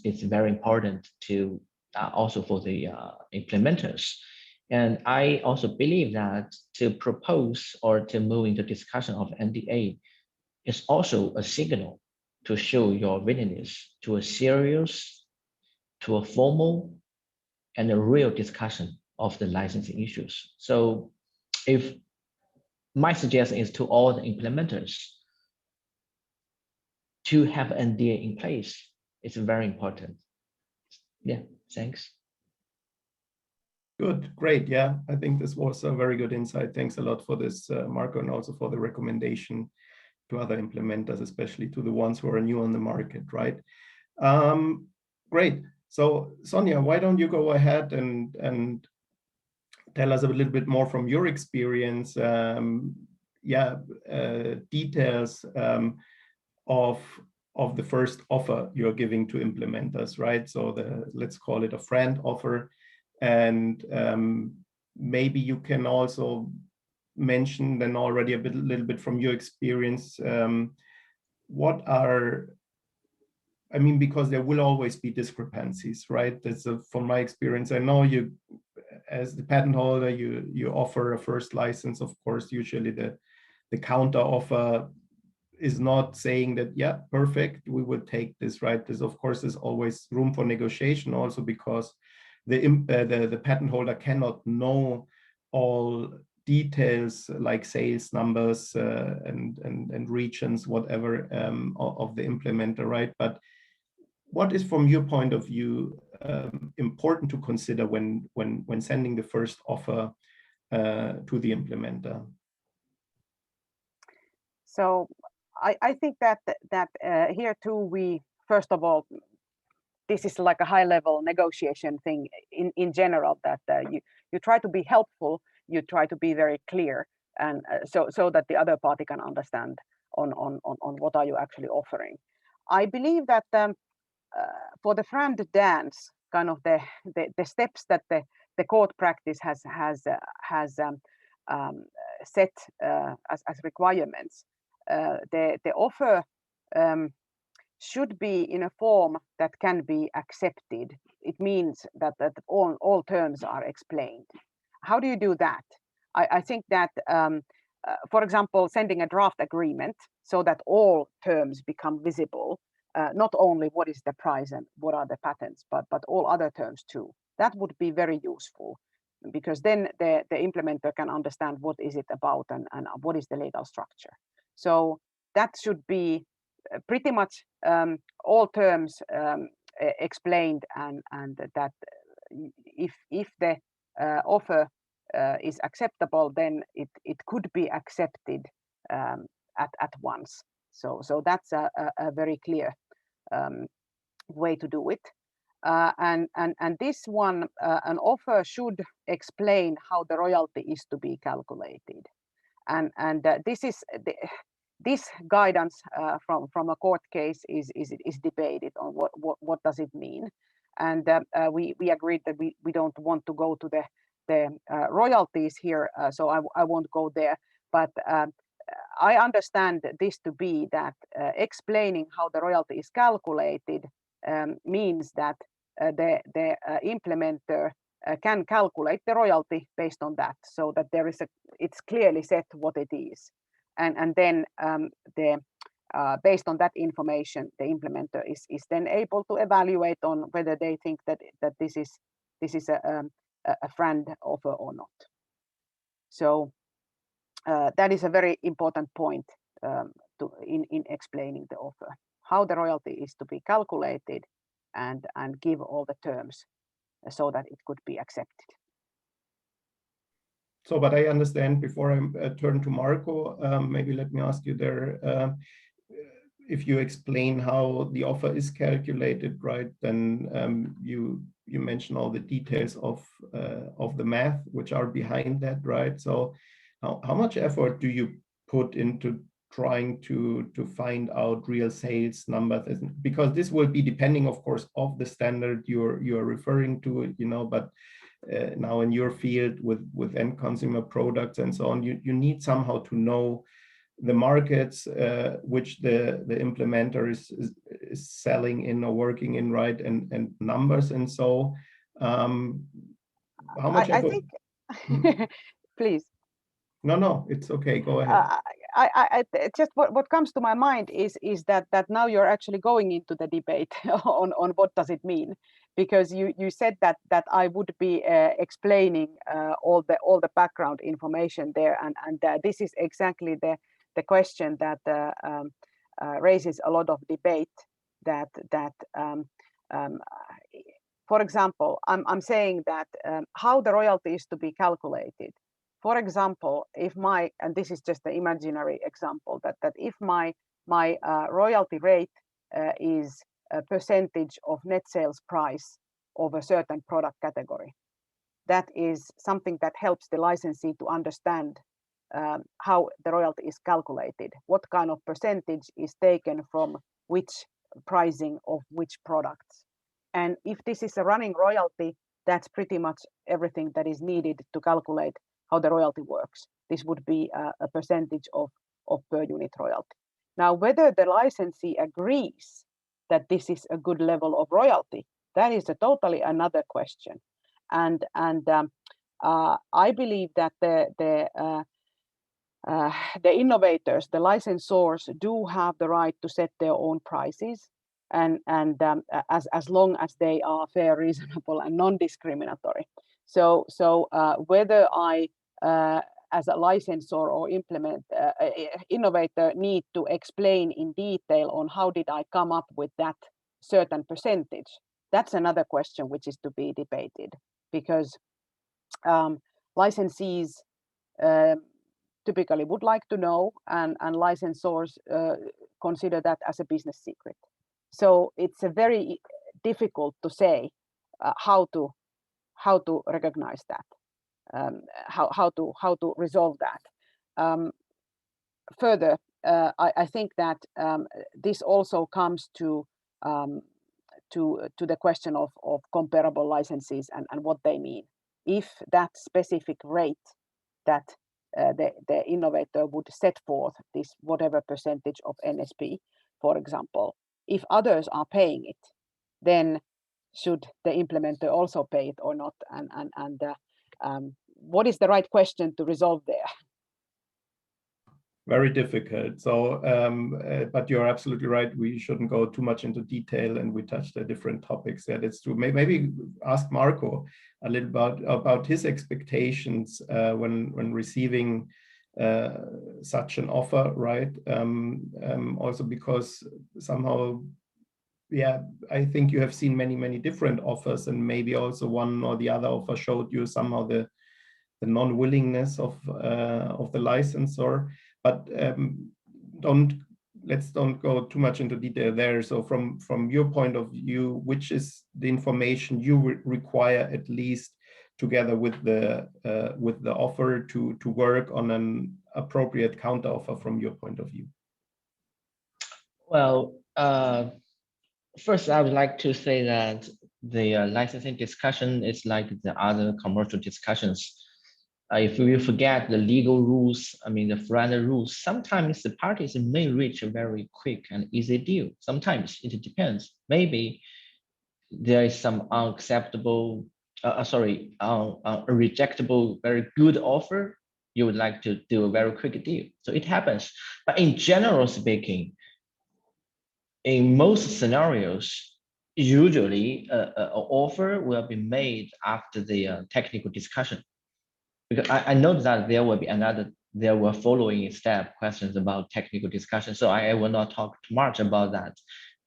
is very important to also for the implementers. And I also believe that to propose or to move into discussion of NDA is also a signal to show your willingness to a serious, to a formal, and a real discussion of the licensing issues. So if my suggestion is to all the implementers to have NDA in place, it's very important. Yeah, thanks. Good, great. Yeah, I think this was a very good insight. Thanks a lot for this, Marco, and also for the recommendation to other implementers, especially to the ones who are new on the market, right? Great. So Sonia, why don't you go ahead and tell us a little bit more from your experience, details of the first offer you're giving to implementers, right? So let's call it a FRAND offer. And maybe you can also mention then already a little bit from your experience, what are, I mean, because there will always be discrepancies, right? That's from my experience. I know you, as the patent holder, you offer a first license. Of course, usually the counter offer is not saying that, yeah, perfect, we would take this, right? There's, of course, there's always room for negotiation also because the patent holder cannot know all details like sales numbers and regions, whatever, of the implementer, right? But what is, from your point of view, important to consider when sending the first offer to the implementer? So I think that here too, we first of all, this is like a high-level negotiation thing in general, that you try to be helpful, you try to be very clear, and so that the other party can understand on what are you actually offering. I believe that for the FRAND dance, kind of the steps that the court practice has set as requirements, the offer should be in a form that can be accepted. It means that all terms are explained. How do you do that? I think that, for example, sending a draft agreement so that all terms become visible, not only what is the price and what are the patents, but all other terms too. That would be very useful, because then the implementer can understand what is it about and what is the legal structure. So that should be pretty much all terms explained, and that if the offer is acceptable, then it could be accepted at once. So that's a very clear way to do it. And this one, an offer should explain how the royalty is to be calculated. And this guidance from a court case is debated on what does it mean. And we agreed that we don't want to go to the royalties here, so I won't go there. But I understand this to be that explaining how the royalty is calculated means that the implementer can calculate the royalty based on that, so that it's clearly set what it is. And then based on that information, the implementer is then able to evaluate on whether they think that this is a FRAND offer or not. So that is a very important point in explaining the offer, how the royalty is to be calculated, and give all the terms so that it could be accepted. So, but I understand, before I turn to Marco, maybe let me ask you there, if you explain how the offer is calculated, right, then you mention all the details of the math which are behind that, right? So how much effort do you put into trying to find out real sales numbers? Because this will be depending, of course, of the standard you're referring to, you know, but now in your field with end consumer products and so on, you need somehow to know the markets which the implementer is selling in or working in, right, and numbers. And so how much effort? Please. No, it's okay. Go ahead. Just what comes to my mind is that now you're actually going into the debate on what does it mean, because you said that I would be explaining all the background information there, and this is exactly the question that raises a lot of debate. For example, I'm saying that how the royalty is to be calculated. For example, if and this is just an imaginary example, that if my royalty rate is a percentage of net sales price of a certain product category, that is something that helps the licensee to understand how the royalty is calculated, what kind of percentage is taken from which pricing of which products. And if this is a running royalty, that's pretty much everything that is needed to calculate how the royalty works. This would be a percentage of per unit royalty. Now, whether the licensee agrees that this is a good level of royalty, that is a totally another question. And I believe that the innovators, the licensors, do have the right to set their own prices, and as long as they are fair, reasonable, and non-discriminatory. So whether I, as a licensor or innovator, need to explain in detail on how did I come up with that certain percentage, that's another question which is to be debated, because licensees typically would like to know, and licensors consider that as a business secret. So it's a very difficult to say how to recognize that, how to resolve that. Further, I think that this also comes to the question of comparable licenses and what they mean. If that specific rate that the innovator would set forth, this whatever percentage of NSP, for example, if others are paying it, then should the implementer also pay it or not? And what is the right question to resolve there? Very difficult. So, but you're absolutely right. We shouldn't go too much into detail, and we touched the different topics. That it's true. Maybe ask Marco a little about his expectations when receiving such an offer, right? Also because somehow, yeah, I think you have seen many different offers, and maybe also one or the other offer showed you somehow the non-willingness of the licensor. But let's don't go too much into detail there. So from your point of view, which is the information you require, at least together with the offer, to work on an appropriate counter offer from your point of view? Well, first I would like to say that the licensing discussion is like the other commercial discussions. If we forget the legal rules, I mean the FRAND rules, sometimes the parties may reach a very quick and easy deal. Sometimes it depends. Maybe there is some unacceptable, rejectable, very good offer. You would like to do a very quick deal. So it happens. But in general speaking, in most scenarios, usually an offer will be made after the technical discussion. Because I know that there were following step questions about technical discussion, so I will not talk too much about that.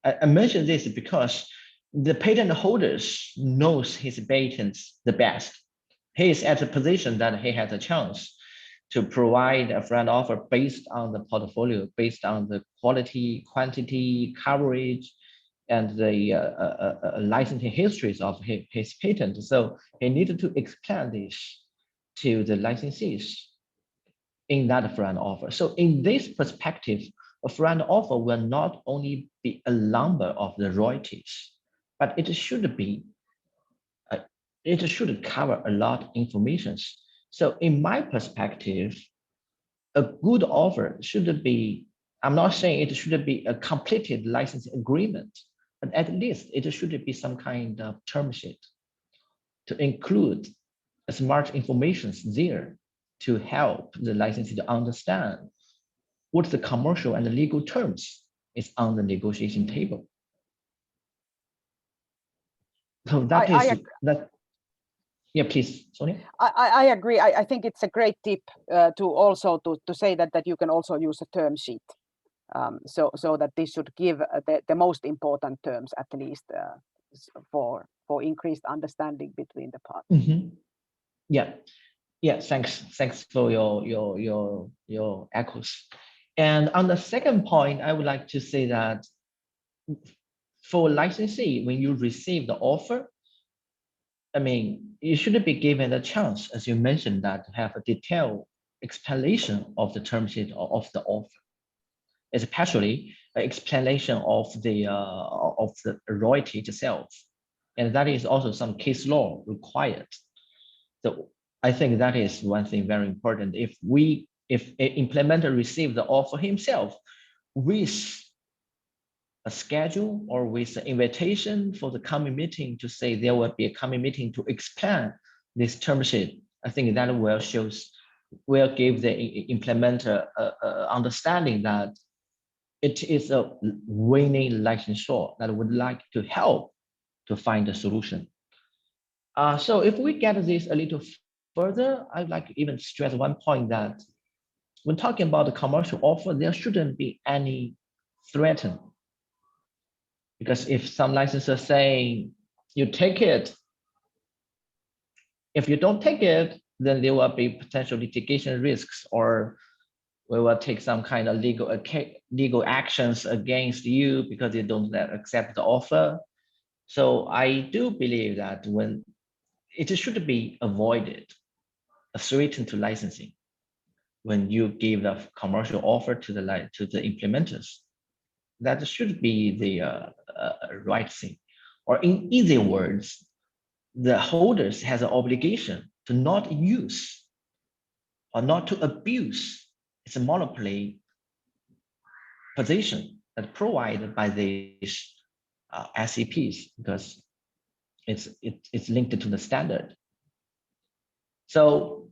I mention this because the patent holders knows his patents the best. He is at a position that he has a chance to provide a FRAND offer based on the portfolio, based on the quality, quantity, coverage, and the licensing histories of his patent. So he needed to explain this to the licensees in that FRAND offer. So in this perspective, a FRAND offer will not only be a number of the royalties, but it should cover a lot of information. So in my perspective, a good offer should be, I'm not saying it should be a completed licensing agreement, but at least it should be some kind of term sheet to include smart information there to help the licensee to understand what the commercial and the legal terms is on the negotiation table. So that is that. Yeah, please, Sonia. I agree. I think it's a great tip to also to say that you can also use a term sheet. So that this should give the most important terms, at least for increased understanding between the parties. Mm-hmm. Yeah. Thanks for your echoes. And on the second point, I would like to say that for licensee, when you receive the offer, I mean, you should be given a chance, as you mentioned, that to have a detailed explanation of the term sheet or of the offer, especially an explanation of the royalty itself, and that is also some case law required. So I think that is one thing very important. If an implementer receives the offer himself with a schedule or with an invitation for the coming meeting to say there will be a coming meeting to explain this term sheet, I think that will give the implementer understanding that it is a winning licensor that would like to help to find a solution. So if we get this a little further, I'd like to even stress one point that when talking about the commercial offer, there shouldn't be any threaten. Because if some licensor saying, you take it, if you don't take it, then there will be potential litigation risks, or we will take some kind of legal actions against you because you don't accept the offer. So I do believe that when it should be avoided, a threat to licensing, when you give the commercial offer to the implementers. That should be the right thing. Or in easy words, the holders has an obligation to not use or not to abuse its monopoly position that provided by these SCPs, because it's linked to the standard. So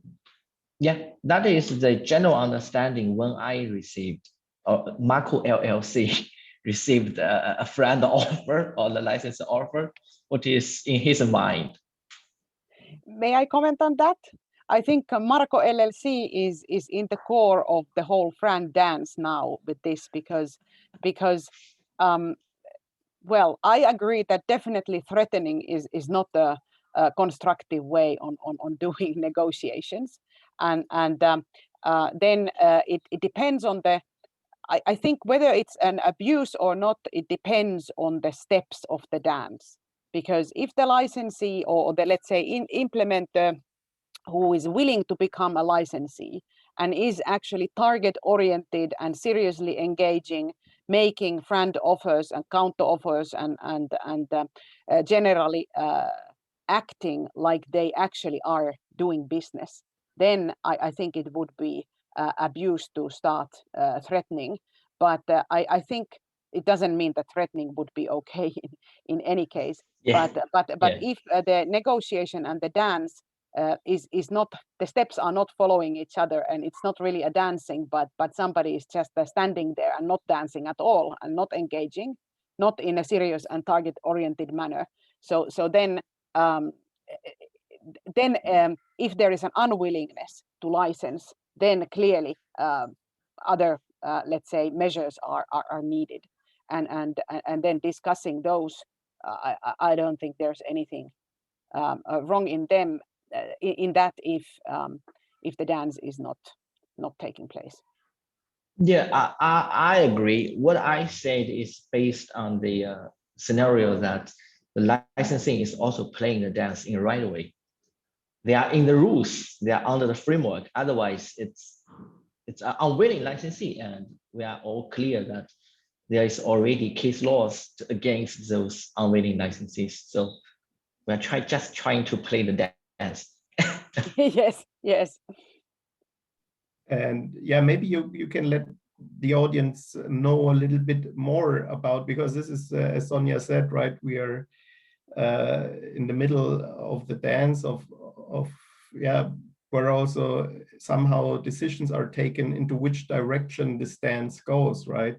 yeah, that is the general understanding when I received, or Marco LLC received a FRAND offer or the license offer, what is in his mind. May I comment on that? I think Marco LLC is in the core of the whole FRAND dance now with this, because well, I agree that definitely threatening is not a constructive way on doing negotiations, and then it depends on the. I think whether it's an abuse or not, it depends on the steps of the dance. Because if the licensee or the, let's say, implementer who is willing to become a licensee and is actually target oriented and seriously engaging, making FRAND offers and counter offers and generally acting like they actually are doing business, then I think it would be abuse to start threatening. But I think it doesn't mean that threatening would be okay in any case. Yeah. But Yeah. if the negotiation and the dance is not, the steps are not following each other, and it's not really a dancing, but somebody is just standing there and not dancing at all and not engaging, not in a serious and target oriented manner. So then if there is an unwillingness to license, then clearly other let's say measures are needed, and then discussing those. I don't think there's anything wrong in them in that if the dance is not taking place. Yeah, I agree. What I said is based on the scenario that the licensing is also playing the dance in the right way. They are in the rules, they are under the framework. Otherwise, it's an unwilling licensee, and we are all clear that there is already case laws against those unwilling licensees. So we're just trying to play the dance. Yes. And yeah, maybe you can let the audience know a little bit more about, because this is, as Sonia said, right, we are in the middle of the dance of where also somehow decisions are taken into which direction the stance goes, right?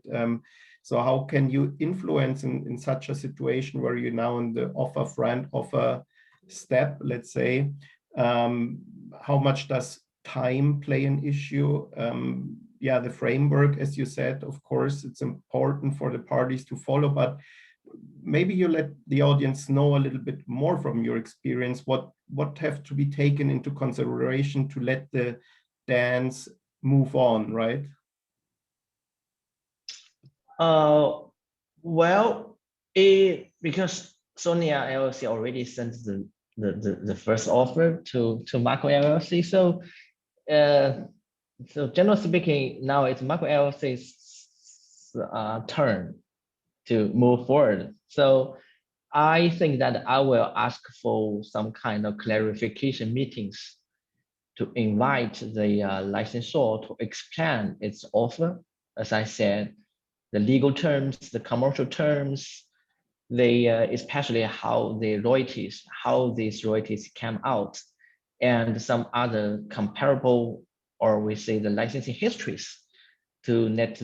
So how can you influence in such a situation where you're now in the offer FRAND offer step, let's say? How much does time play an issue? Yeah, the framework, as you said, of course, it's important for the parties to follow, but maybe you let the audience know a little bit more from your experience, what have to be taken into consideration to let the dance move on, right? Well, because Sonia LLC already sent the first offer to Marco LLC, so generally speaking, now it's Marco LLC's turn to move forward. So I think that I will ask for some kind of clarification meetings to invite the licensor to expand its offer. As I said, the legal terms, the commercial terms, especially how these royalties came out, and some other comparable, or we say the licensing histories, to let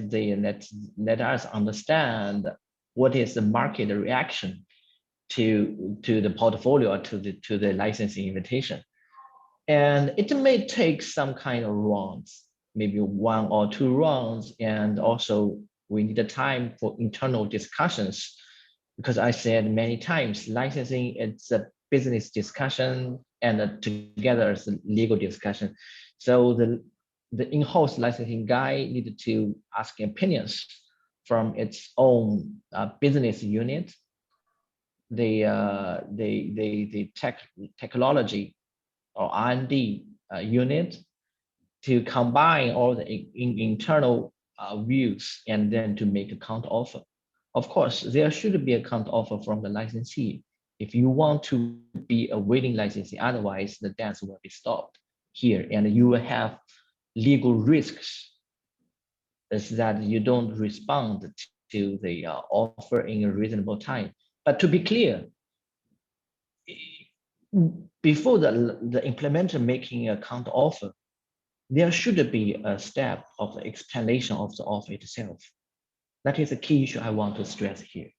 us understand what is the market reaction to the portfolio, to the licensing invitation. And it may take some kind of rounds, maybe 1 or 2 rounds, and also we need a time for internal discussions, because I said many times, licensing, it's a business discussion and together it's a legal discussion. So the in-house licensing guy needed to ask opinions from its own business unit, the technology or R&D unit, to combine all the internal views and then to make a counter offer. Of course, there should be a counter offer from the licensee if you want to be a willing licensee. Otherwise, the dance will be stopped here, and you will have legal risks is that you don't respond to the offer in a reasonable time. But to be clear, before the implementer making a counter offer, there should be a step of the explanation of the offer itself. That is a key issue I want to stress here.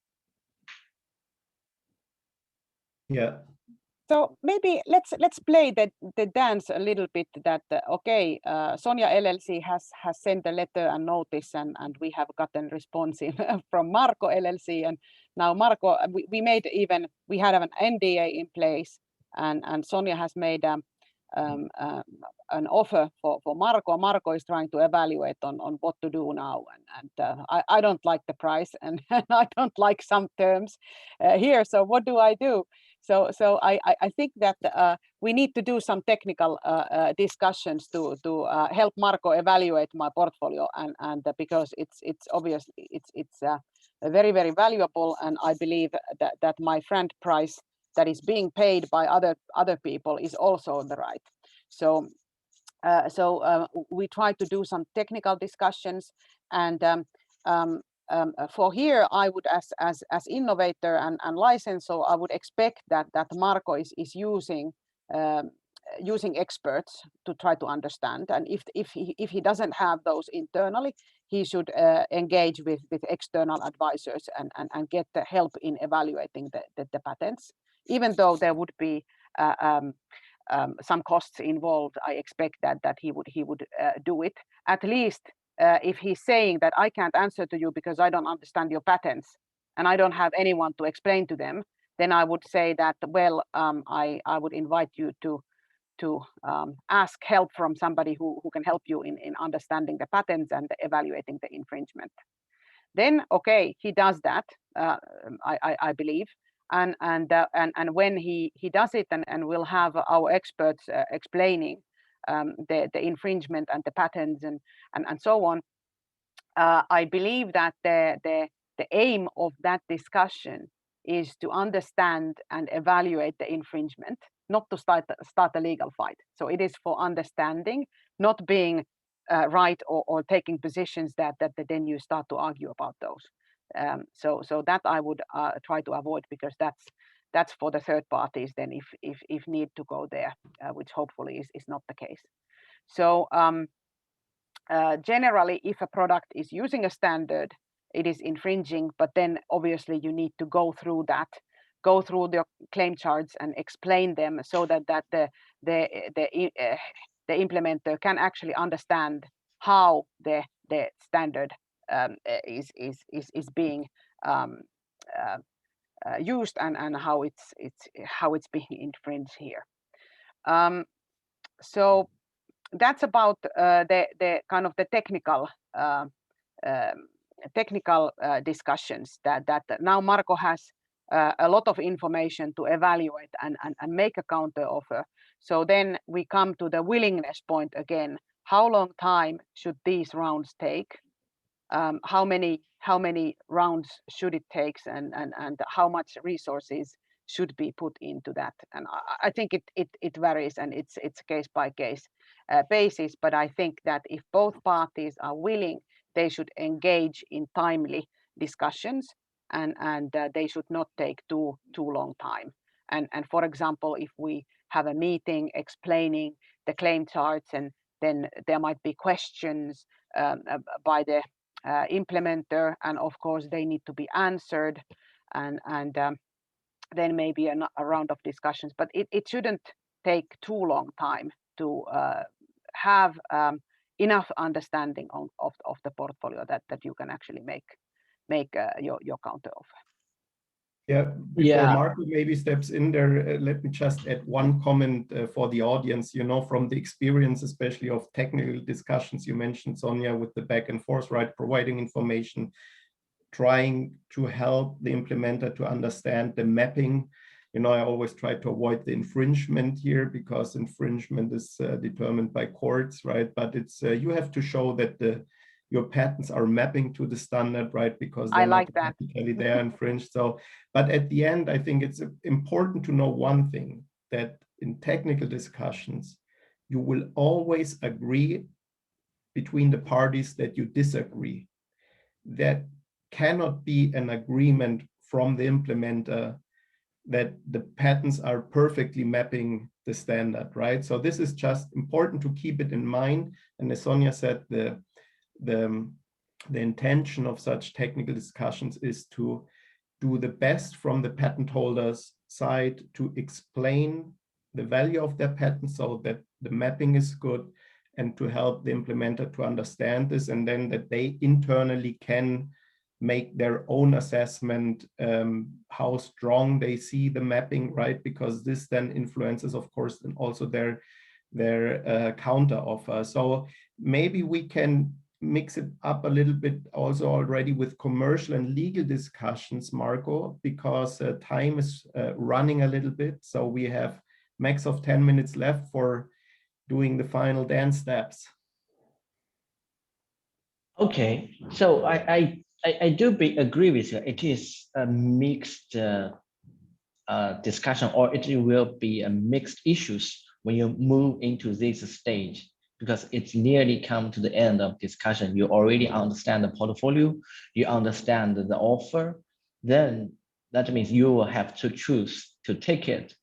Yeah. So maybe let's play the dance a little bit. That okay, Sonia LLC has sent a letter and notice, and we have gotten response from Marco LLC, and now Marco, we had an NDA in place, and Sonia has made an offer for Marco. Marco is trying to evaluate on what to do now, and I don't like the price, and I don't like some terms here. So what do I do? So I think that we need to do some technical discussions to help Marco evaluate my portfolio, and because it's obviously it's very, very valuable, and I believe that my FRAND price that is being paid by other people is also the right. So we try to do some technical discussions, and for here, I would, as innovator and licensor, I would expect that Marco is using experts to try to understand, and if he doesn't have those internally, he should engage with external advisors and get the help in evaluating the patents, even though there would be some costs involved. I expect that he would do it, at least. If he's saying that I can't answer to you because I don't understand your patents and I don't have anyone to explain to them, then I would say that, well, I would invite you to ask help from somebody who can help you in understanding the patents and evaluating the infringement. Then, okay, he does that, I believe. And when he does it, and we'll have our experts explaining the infringement and the patents and so on. I believe that the aim of that discussion is to understand and evaluate the infringement, not to start a legal fight. So it is for understanding, not being right or taking positions that then you start to argue about those. So that I would try to avoid, because that's for the third parties then if need to go there, which hopefully is not the case. So generally, if a product is using a standard, it is infringing, but then obviously you need to go through the claim charts and explain them so that the implementer can actually understand how the standard is being used and how it's being infringed here. So that's about the kind of the technical discussions that now Marco has a lot of information to evaluate and make a counter offer. So then we come to the willingness point again. How long time should these rounds take? How many rounds should it take, and how much resources should be put into that? And I think it varies, and it's case by case basis. But I think that if both parties are willing, they should engage in timely discussions, and they should not take too long time. And for example, if we have a meeting explaining the claim charts, and then there might be questions by the implementer, and of course they need to be answered, and then maybe a round of discussions, but it shouldn't take too long time to have enough understanding of the portfolio that you can actually make your counter offer. Yeah, before Marco maybe steps in there, let me just add one comment for the audience. You know, from the experience, especially of technical discussions, you mentioned, Sonia, with the back and forth, right? Providing information, trying to help the implementer to understand the mapping. You know, I always try to avoid the infringement here, because infringement is determined by courts, right? But it's you have to show that your patents are mapping to the standard, right? Because I like that. They are infringed. So, but at the end, I think it's important to know one thing, that in technical discussions, you will always agree between the parties that you disagree. That cannot be an agreement from the implementer that the patents are perfectly mapping the standard, right? So this is just important to keep it in mind. And as Sonia said, the intention of such technical discussions is to do the best from the patent holder's side to explain the value of their patent so that the mapping is good, and to help the implementer to understand this, and then that they internally can make their own assessment, how strong they see the mapping, right? Because this then influences, of course, and also their counter offer. So maybe we can mix it up a little bit also already with commercial and legal discussions, Marco, because time is running a little bit. So we have max of 10 minutes left for doing the final dance steps. Okay, so I do agree with you. It is a mixed discussion, or it will be a mixed issues when you move into this stage, because it's nearly come to the end of discussion. You already understand the portfolio, you understand the offer, then that means you will have to choose to take it,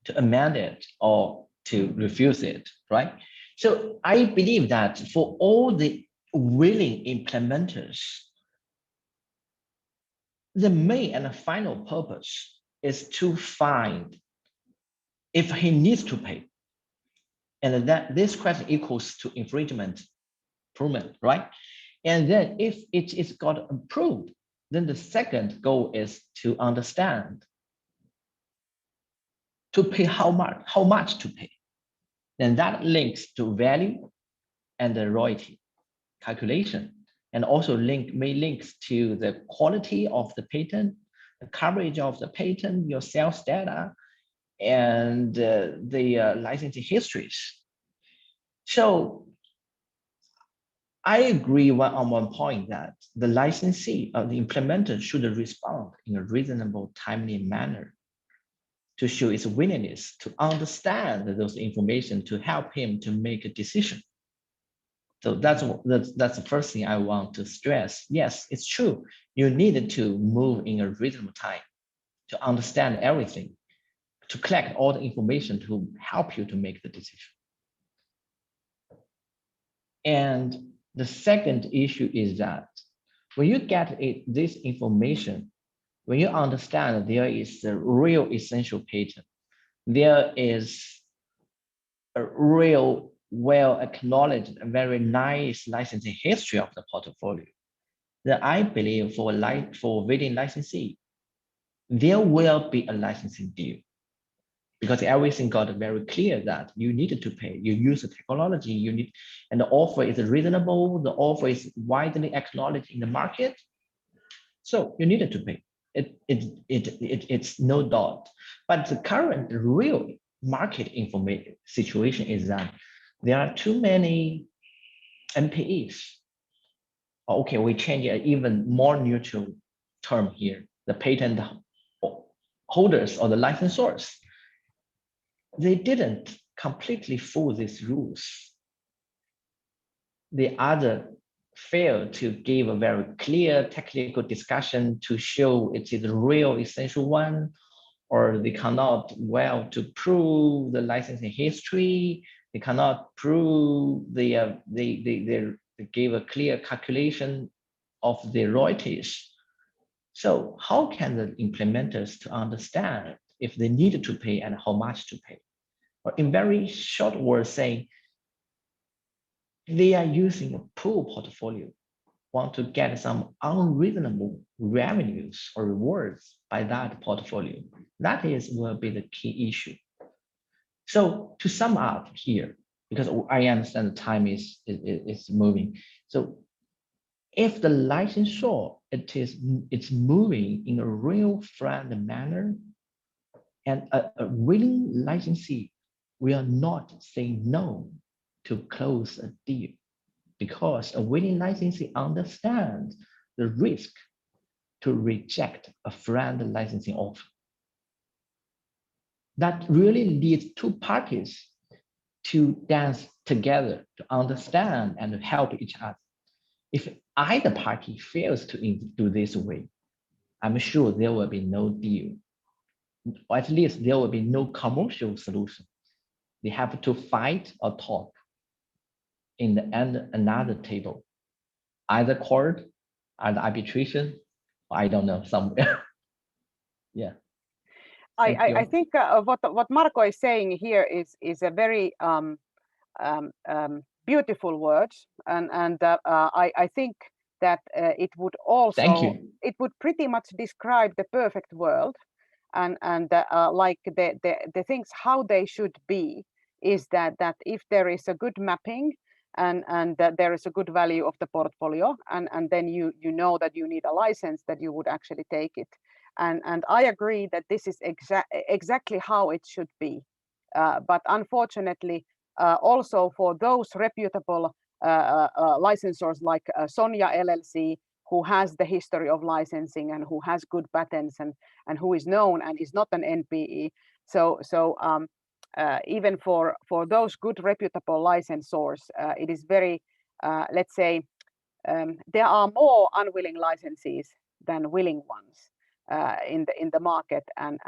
to amend it, or to refuse it, right? So I believe that for all the willing implementers, the main and final purpose is to find if he needs to pay, and that this question equals to infringement improvement, right? And then if it is got approved, then the second goal is to understand to pay how much to pay. Then that links to value and the royalty calculation, and also may links to the quality of the patent, the coverage of the patent, your sales data, and the licensing histories. So I agree on one point that the licensee or the implementer should respond in a reasonable, timely manner to show its willingness to understand those information to help him to make a decision. So that's the first thing I want to stress. Yes, it's true. You need to move in a reasonable time to understand everything. to collect all the information to help you to make the decision. And the second issue is that when you get this information, when you understand that there is a real essential patent, there is a real well acknowledged and very nice licensing history of the portfolio, then I believe for within licensee, there will be a licensing deal, because everything got very clear that you needed to pay. You use the technology you need, and the offer is reasonable. The offer is widely acknowledged in the market, so you needed to pay. It's no doubt. But the current real market information situation is that there are too many MPEs. Okay, we change an even more neutral term here. The patent holders or the licensors, they didn't completely follow these rules. They either failed to give a very clear technical discussion to show it is a real essential one, or they cannot well to prove the licensing history. They cannot prove they gave a clear calculation of the royalties. So how can the implementers to understand if they needed to pay and how much to pay? Or in very short words saying, they are using a pool portfolio, want to get some unreasonable revenues or rewards by that portfolio. That will be the key issue. So to sum up here, because I understand the time is moving. So if the licensor it's moving in a real FRAND manner, and a willing licensee will not say no to close a deal, because a willing licensee understands the risk to reject a FRAND licensing offer. That really leads two parties to dance together, to understand and help each other. If either party fails to do this way, I'm sure there will be no deal, or at least there will be no commercial solution. They have to fight or talk in the end, another table, either court, either arbitration, or I don't know, somewhere. Yeah. I think what Marco is saying here is a very beautiful words, and I think that it would also pretty much describe the perfect world, and like the things how they should be is that if there is a good mapping and that there is a good value of the portfolio, and then you know that you need a license, that you would actually take it. And I agree that this is exactly how it should be. But unfortunately, also for those reputable licensors like Sonia LLC, who has the history of licensing and who has good patents and who is known and is not an NPE. So even for those good reputable licensors, it is very, let's say, there are more unwilling licensees than willing ones in the market, and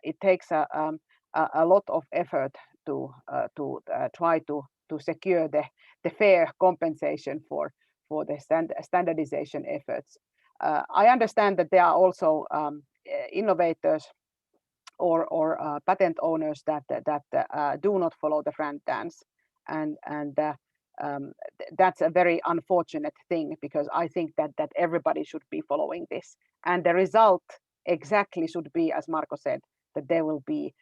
it takes a lot of effort to try to secure the fair compensation for the standardization efforts. I understand that there are also innovators or patent owners that do not follow the FRAND dance, and that's a very unfortunate thing, because I think that everybody should be following this, and the result exactly should be, as Marco said, that there will be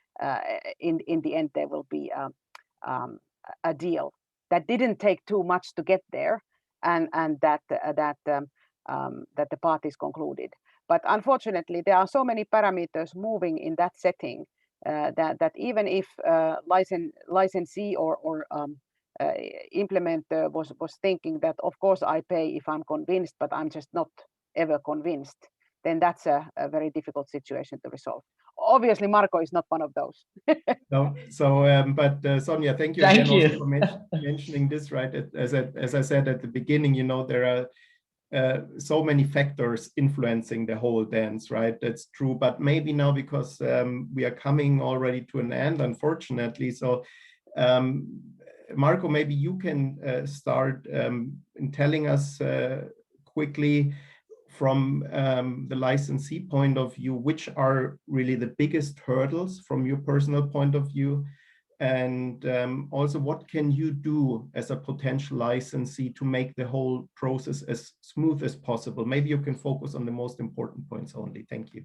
in the end there will be a deal that didn't take too much to get there, and that the parties concluded. But unfortunately, there are so many parameters moving in that setting that even if licensee or implementer was thinking that of course I pay if I'm convinced, but I'm just not ever convinced, then that's a very difficult situation to resolve. Obviously, Marco is not one of those. No, so but Sonia, thank you again also for mentioning this, right? As I said at the beginning, you know, there are so many factors influencing the whole dance, right? That's true. But maybe now, because we are coming already to an end, unfortunately. So Marco, maybe you can start in telling us quickly from the licensee point of view, which are really the biggest hurdles from your personal point of view, and also what can you do as a potential licensee to make the whole process as smooth as possible? Maybe you can focus on the most important points only. Thank you.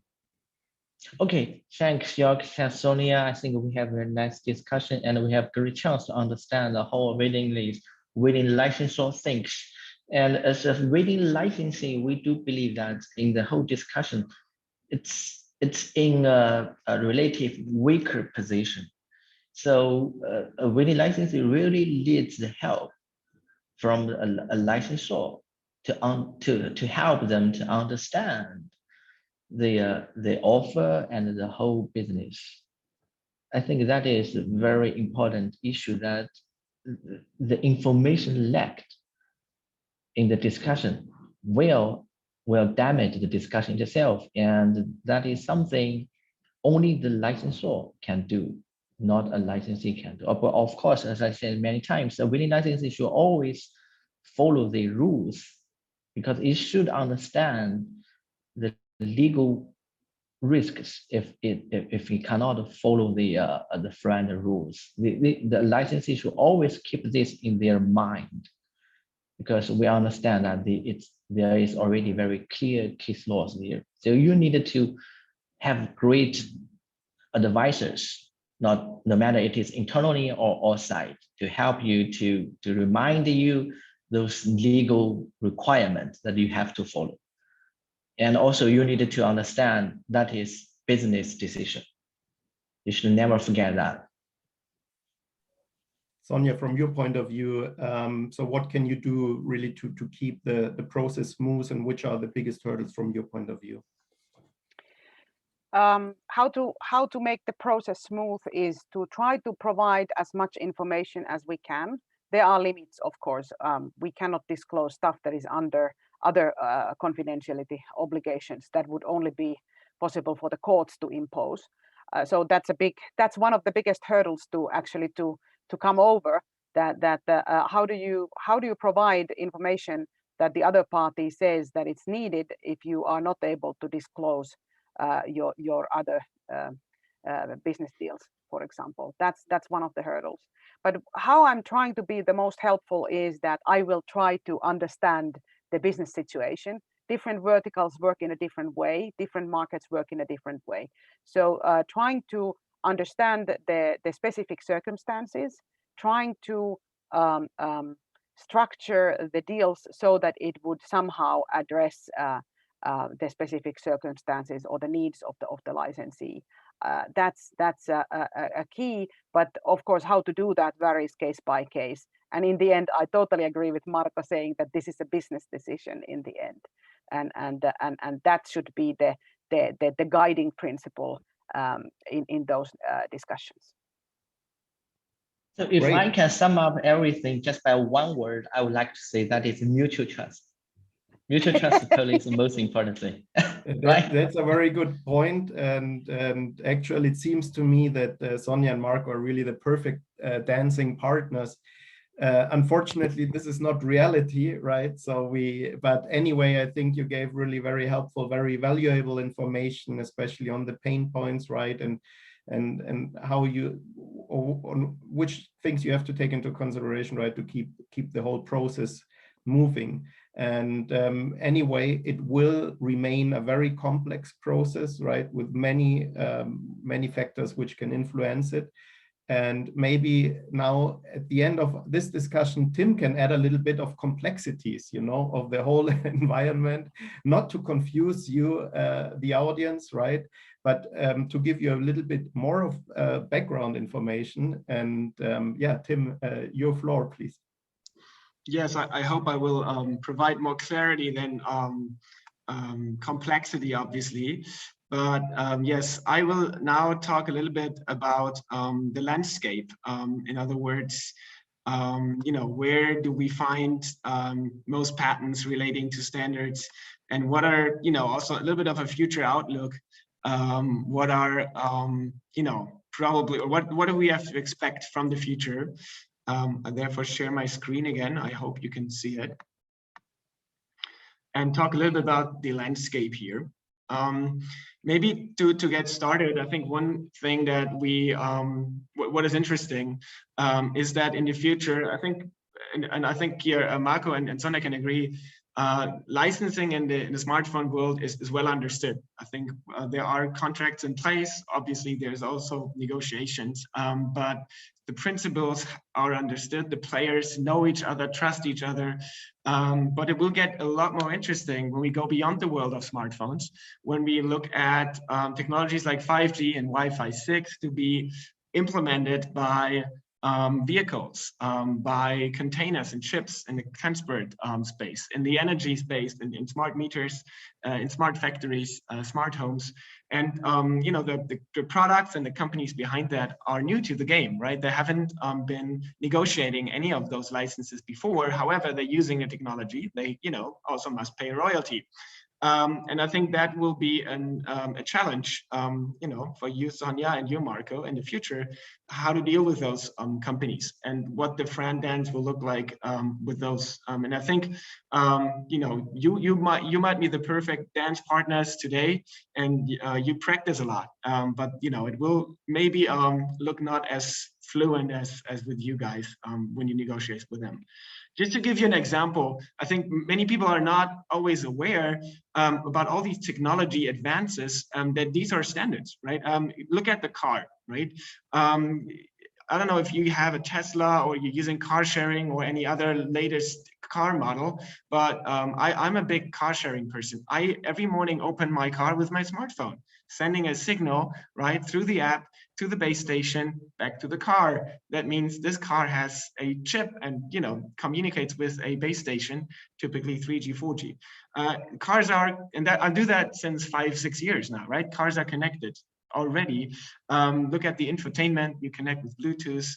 Okay, thanks, Jörg, thanks, Sonia. I think we have a nice discussion and we have great chance to understand the whole willing licensor thinks. And as a willing licensing, we do believe that in the whole discussion, it's in a relative weaker position. So a willing licensing really needs the help from a licensor to help them to understand the offer and the whole business. I think that is a very important issue, that the information lacked in the discussion will damage the discussion itself, and that is something only the licensor can do, not a licensee can do. But of course, as I said many times, a willing licensee should always follow the rules, because it should understand the legal risks if we cannot follow the FRAND rules. The licensee should always keep this in their mind, because we understand that there is already very clear case laws there. So you need to have great advisors, no matter it is internally or outside, to help you to remind you those legal requirements that you have to follow. And also you need to understand that is business decision. You should never forget that. Sonia, from your point of view, so what can you do really to keep the process smooth, and which are the biggest hurdles from your point of view? How to make the process smooth is to try to provide as much information as we can. There are limits, of course. We cannot disclose stuff that is under other confidentiality obligations that would only be possible for the courts to impose. So that's one of the biggest hurdles to actually to come over. How do you provide information that the other party says that it's needed if you are not able to disclose your other business deals, for example. That's one of the hurdles. But how I'm trying to be the most helpful is that I will try to understand the business situation. Different verticals work in a different way, different markets work in a different way. So trying to understand the specific circumstances, trying to structure the deals so that it would somehow address the specific circumstances or the needs of the licensee. That's a key, but of course how to do that varies case by case. And in the end, I totally agree with Marco saying that this is a business decision in the end, and that should be the guiding principle in those discussions. So if Great. I can sum up everything just by one word, I would like to say that is mutual trust. Mutual trust is the most important thing. Right? That's a very good point, and actually it seems to me that Sonia and Marco are really the perfect dancing partners. Unfortunately, this is not reality, right? But anyway, I think you gave really very helpful, very valuable information, especially on the pain points, right? And how on which things you have to take into consideration, right, to keep the whole process moving. And anyway, it will remain a very complex process, right, with many factors which can influence it. And maybe now at the end of this discussion, Tim can add a little bit of complexities, of the whole environment, not to confuse you, the audience, right? But to give you a little bit more of background information. And yeah, Tim, your floor, please. Yes, I hope I will provide more clarity than complexity, obviously. But yes, I will now talk a little bit about the landscape. In other words, You know, where do we find most patents relating to standards, and what are, you know, also a little bit of a future outlook. What are, you know, probably, or what do we have to expect from the future? I therefore share my screen again. I hope you can see it. And talk a little bit about the landscape here. Maybe to get started, I think one thing that we, what is interesting is that in the future, I think, and I think here Marco and Sonja can agree, licensing in the smartphone world is well understood. I think there are contracts in place. Obviously, there's also negotiations, but the principles are understood. The players know each other, trust each other. But it will get a lot more interesting when we go beyond the world of smartphones, when we look at technologies like 5G and Wi-Fi 6 to be implemented by vehicles, by containers and chips in the transport space, in the energy space, in smart meters, in smart factories, smart homes. And you know, the products and the companies behind that are new to the game, right? They haven't been negotiating any of those licenses before. However, they're using the technology. They, you know, also must pay a royalty. And I think that will be a challenge, you know, for you, Sonja, and you, Marco, in the future, how to deal with those companies and what the FRAND dance will look like with those. And I think, you know, you might be the perfect dance partners today, and you practice a lot, but you know, it will maybe look not as fluent as with you guys when you negotiate with them. Just to give you an example, I think many people are not always aware about all these technology advances, that these are standards, right? Look at the car, right? I don't know if you have a Tesla or you're using car sharing or any other latest car model, but I'm a big car sharing person. I every morning open my car with my smartphone, sending a signal right through the app to the base station, back to the car. That means this car has a chip and, you know, communicates with a base station, typically 3G, 4G. Cars are, and that I do that since 5-6 years now, right? Cars are connected already. Look at the infotainment, you connect with Bluetooth.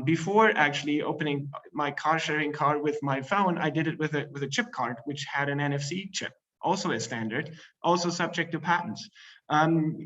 Before actually opening my car sharing car with my phone, I did it with a chip card, which had an NFC chip, also a standard, also subject to patents.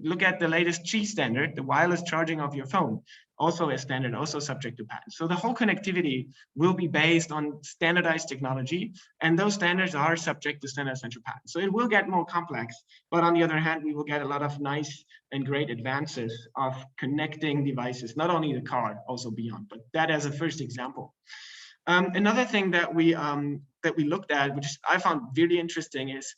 Look at the latest Qi standard, the wireless charging of your phone, also a standard, also subject to patents. So the whole connectivity will be based on standardized technology, and those standards are subject to standard essential patents. So it will get more complex, but on the other hand, we will get a lot of nice and great advances of connecting devices, not only the car, also beyond, but that as a first example. Another thing that we looked at, which I found really interesting, is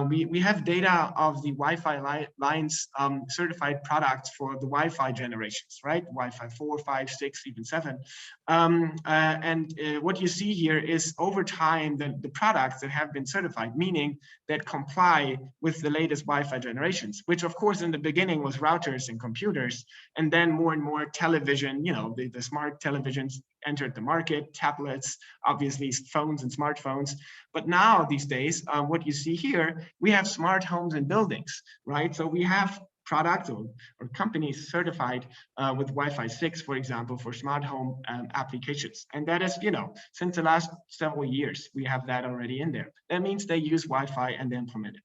we have data of the Wi-Fi lines certified products for the Wi-Fi generations, right? Wi-Fi 4, 5, 6, even 7. What you see here is over time, the products that have been certified, meaning that comply with the latest Wi-Fi generations, which of course in the beginning was routers and computers, and then more and more television, you know, the smart televisions entered the market, tablets, obviously phones and smartphones. But now these days, what you see here, we have smart homes and buildings, right? So we have products or companies certified with Wi-Fi 6, for example, for smart home applications. And that is, you know, since the last several years, we have that already in there. That means they use Wi-Fi and they implement it.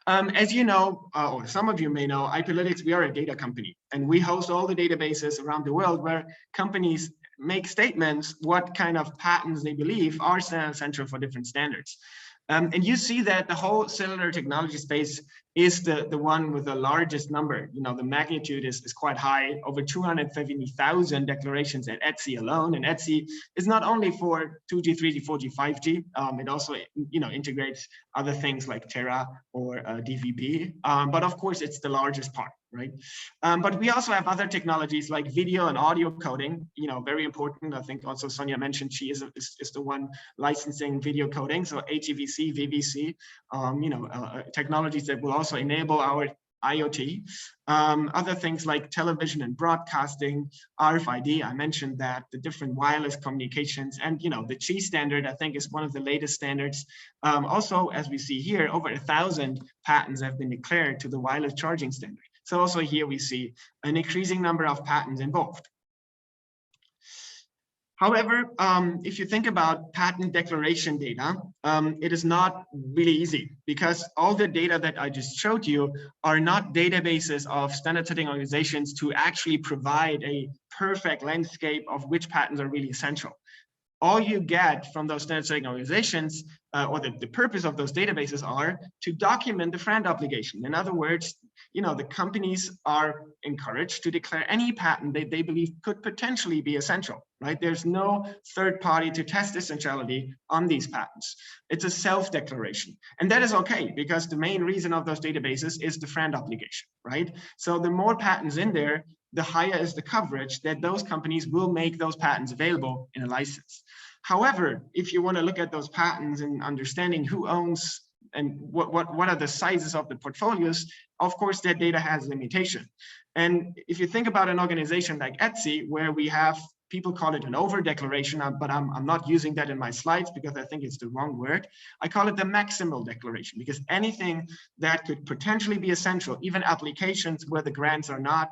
As you know, or some of you may know, IPlytics, we are a data company, and we host all the databases around the world where companies make statements what kind of patents they believe are essential for different standards. And you see that the whole cellular technology space is the one with the largest number. You know, the magnitude is quite high, over 250,000 declarations at ETSI alone. And ETSI is not only for 2G, 3G, 4G, 5G, it also, you know, integrates other things like Terra or DVB. But of course, it's the largest part, right? But we also have other technologies like video and audio coding, you know, very important. I think also Sonja mentioned she is the one licensing video coding. So HEVC, VVC, you know, technologies that will also enable our IoT. Other things like television and broadcasting, RFID, I mentioned that, the different wireless communications, and you know, the Qi standard, I think, is one of the latest standards. Also, as we see here, over 1,000 patents have been declared to the wireless charging standard. So also here we see an increasing number of patents involved. However, if you think about patent declaration data, it is not really easy because all the data that I just showed you are not databases of standard setting organizations to actually provide a perfect landscape of which patents are really essential. All you get from those standard setting organizations, or the purpose of those databases are to document the FRAND obligation. In other words, the companies are encouraged to declare any patent that they believe could potentially be essential, right? There's no third party to test essentiality on these patents. It's a self-declaration. And that is okay, because the main reason of those databases is the FRAND obligation, right? So the more patents in there, the higher is the coverage that those companies will make those patents available in a license. However, if you want to look at those patents and understanding who owns and what are the sizes of the portfolios, of course, that data has limitation. And if you think about an organization like Etsy, where we have, people call it an over declaration, but I'm not using that in my slides because I think it's the wrong word. I call it the maximal declaration, because anything that could potentially be essential, even applications where the grants are not,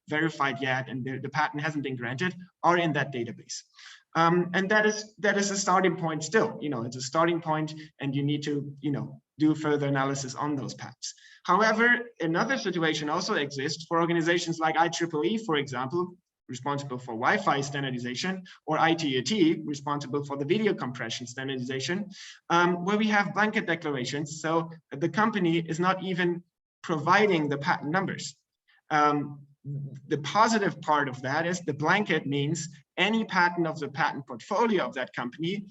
verified yet and the patent hasn't been granted, are in that database. And that is a starting point still. It's a starting point, and you need to do further analysis on those patents. However, another situation also exists for organizations like IEEE, for example, responsible for Wi-Fi standardization, or ITU-T, responsible for the video compression standardization, where we have blanket declarations. So the company is not even providing the patent numbers. The positive part of that is the blanket means any patent of the patent portfolio of that company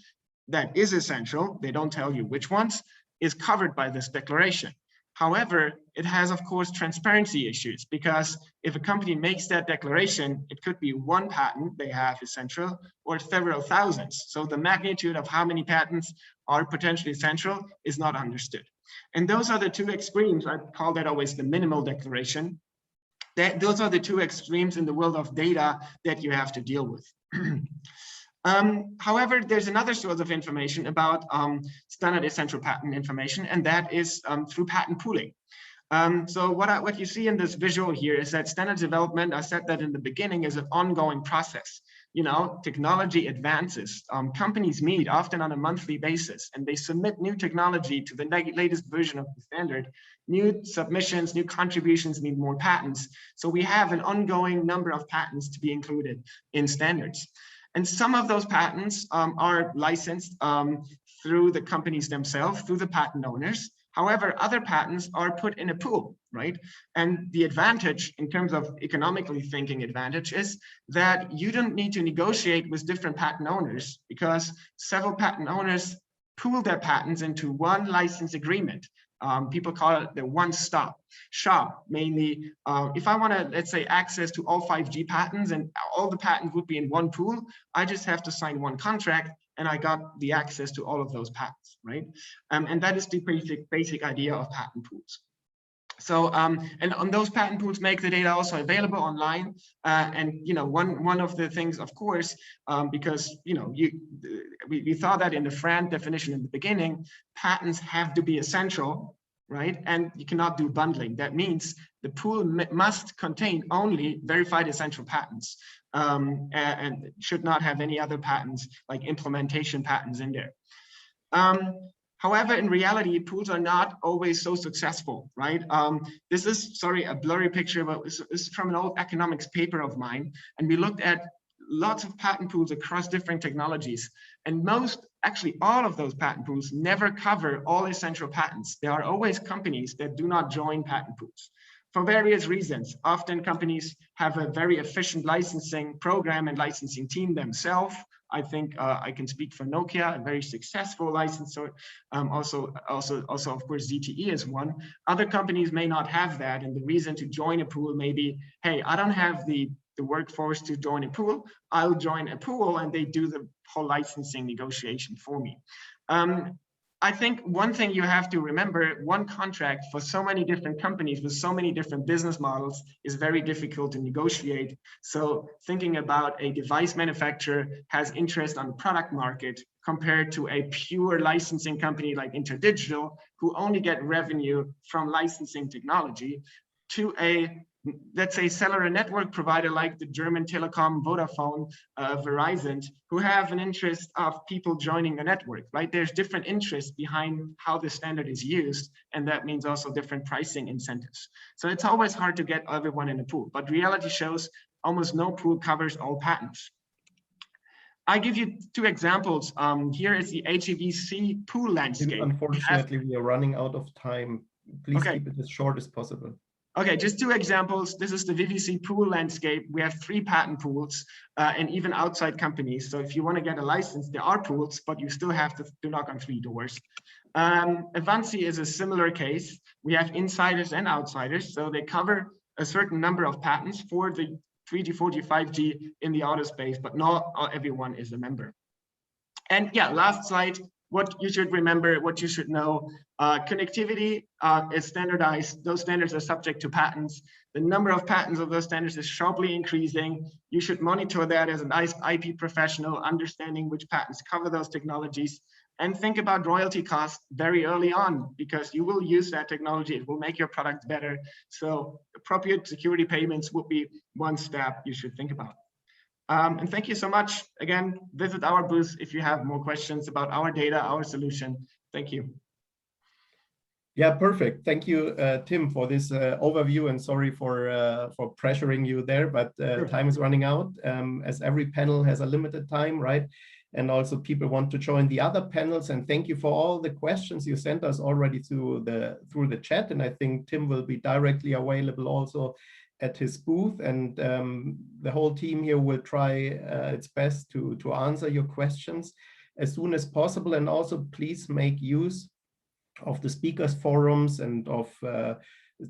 that is essential, they don't tell you which ones, is covered by this declaration. However, it has, of course, transparency issues, because if a company makes that declaration, it could be one patent they have essential or several thousands. So the magnitude of how many patents are potentially essential is not understood. And those are the two extremes. I call that always the minimal declaration. Those are the two extremes in the world of data that you have to deal with. However, there's another source of information about standard essential patent information, and that is through patent pooling. So what you see in this visual here is that standard development, I said that in the beginning, is an ongoing process. Technology advances. Companies meet often on a monthly basis, and they submit new technology to the latest version of the standard. New submissions, new contributions need more patents. So we have an ongoing number of patents to be included in standards. And some of those patents are licensed through the companies themselves, through the patent owners. However, other patents are put in a pool, right? And the advantage in terms of economically thinking advantage is that you don't need to negotiate with different patent owners, because several patent owners pool their patents into one license agreement. People call it the one-stop shop. Mainly, if I want to, let's say, access to all 5G patents and all the patents would be in one pool, I just have to sign one contract and I got the access to all of those patents, right? And that is the basic idea of patent pools. So, and on those patent pools make the data also available online. And, one of the things, of course, because, we thought that in the FRAND definition in the beginning, patents have to be essential, right? And you cannot do bundling. That means the pool must contain only verified essential patents, and should not have any other patents like implementation patents in there. However, in reality, pools are not always so successful, right? This is, sorry, a blurry picture, but this is from an old economics paper of mine. And we looked at lots of patent pools across different technologies. And actually all of those patent pools never cover all essential patents. There are always companies that do not join patent pools for various reasons. Often companies have a very efficient licensing program and licensing team themselves. I think I can speak for Nokia, a very successful licensor. Also, of course, ZTE is one. Other companies may not have that, and the reason to join a pool may be, hey, I don't have the workforce to join a pool. I'll join a pool, and they do the whole licensing negotiation for me. I think one thing you have to remember, one contract for so many different companies with so many different business models is very difficult to negotiate. So thinking about a device manufacturer has interest on the product market compared to a pure licensing company like InterDigital, who only get revenue from licensing technology, to a let's say, seller and network provider like the German telecom, Vodafone, Verizon, who have an interest of people joining the network, right? There's different interests behind how the standard is used, and that means also different pricing incentives. So it's always hard to get everyone in a pool, but reality shows almost no pool covers all patents. I give you two examples. Here is the HEVC pool landscape. Unfortunately, we are running out of time. Please Okay. keep it as short as possible. Okay, just two examples. This is the VVC pool landscape. We have 3 patent pools and even outside companies. So if you want to get a license, there are pools, but you still have to knock on 3 doors. Avanci is a similar case. We have insiders and outsiders. So they cover a certain number of patents for the 3G, 4G, 5G in the auto space, but not everyone is a member. And yeah, last slide. What you should remember, what you should know, connectivity is standardized. Those standards are subject to patents. The number of patents of those standards is sharply increasing. You should monitor that as an IP professional, understanding which patents cover those technologies, and think about royalty costs very early on, because you will use that technology. It will make your product better. So appropriate security payments would be one step you should think about. And thank you so much. Again, visit our booth if you have more questions about our data, our solution. Thank you. Yeah, perfect. Thank you, Tim, for this overview, and sorry for pressuring you there, but Sure. Time is running out, as every panel has a limited time, right? And also people want to join the other panels, and thank you for all the questions you sent us already through the chat. And I think Tim will be directly available also at his booth, and the whole team here will try its best to answer your questions as soon as possible. And also please make use of the speakers forums and of the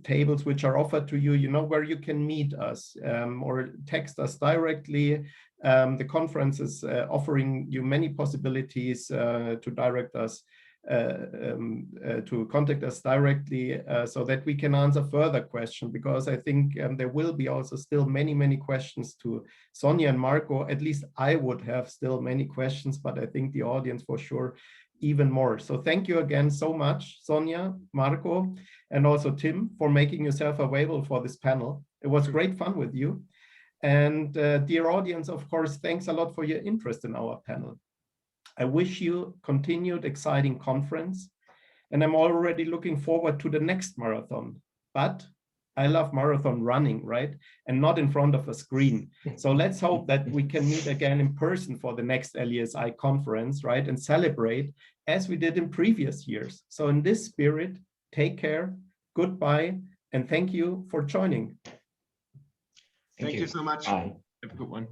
tables which are offered to you, you know, where you can meet us or text us directly. The conference is offering you many possibilities to direct us, to contact us directly so that we can answer further questions, because I think there will be also still many questions to Sonia and Marco. At least I would have still many questions, but I think the audience for sure even more. So thank you again so much, Sonia, Marco, and also Tim, for making yourself available for this panel. It was great fun with you. And dear audience, of course, thanks a lot for your interest in our panel. I wish you continued exciting conference, and I'm already looking forward to the next marathon. But I love marathon running, right? And not in front of a screen. So let's hope that we can meet again in person for the next LESI conference, right? And celebrate as we did in previous years. So in this spirit, take care, goodbye, and thank you for joining. Thank you so much. Bye. Have a good one.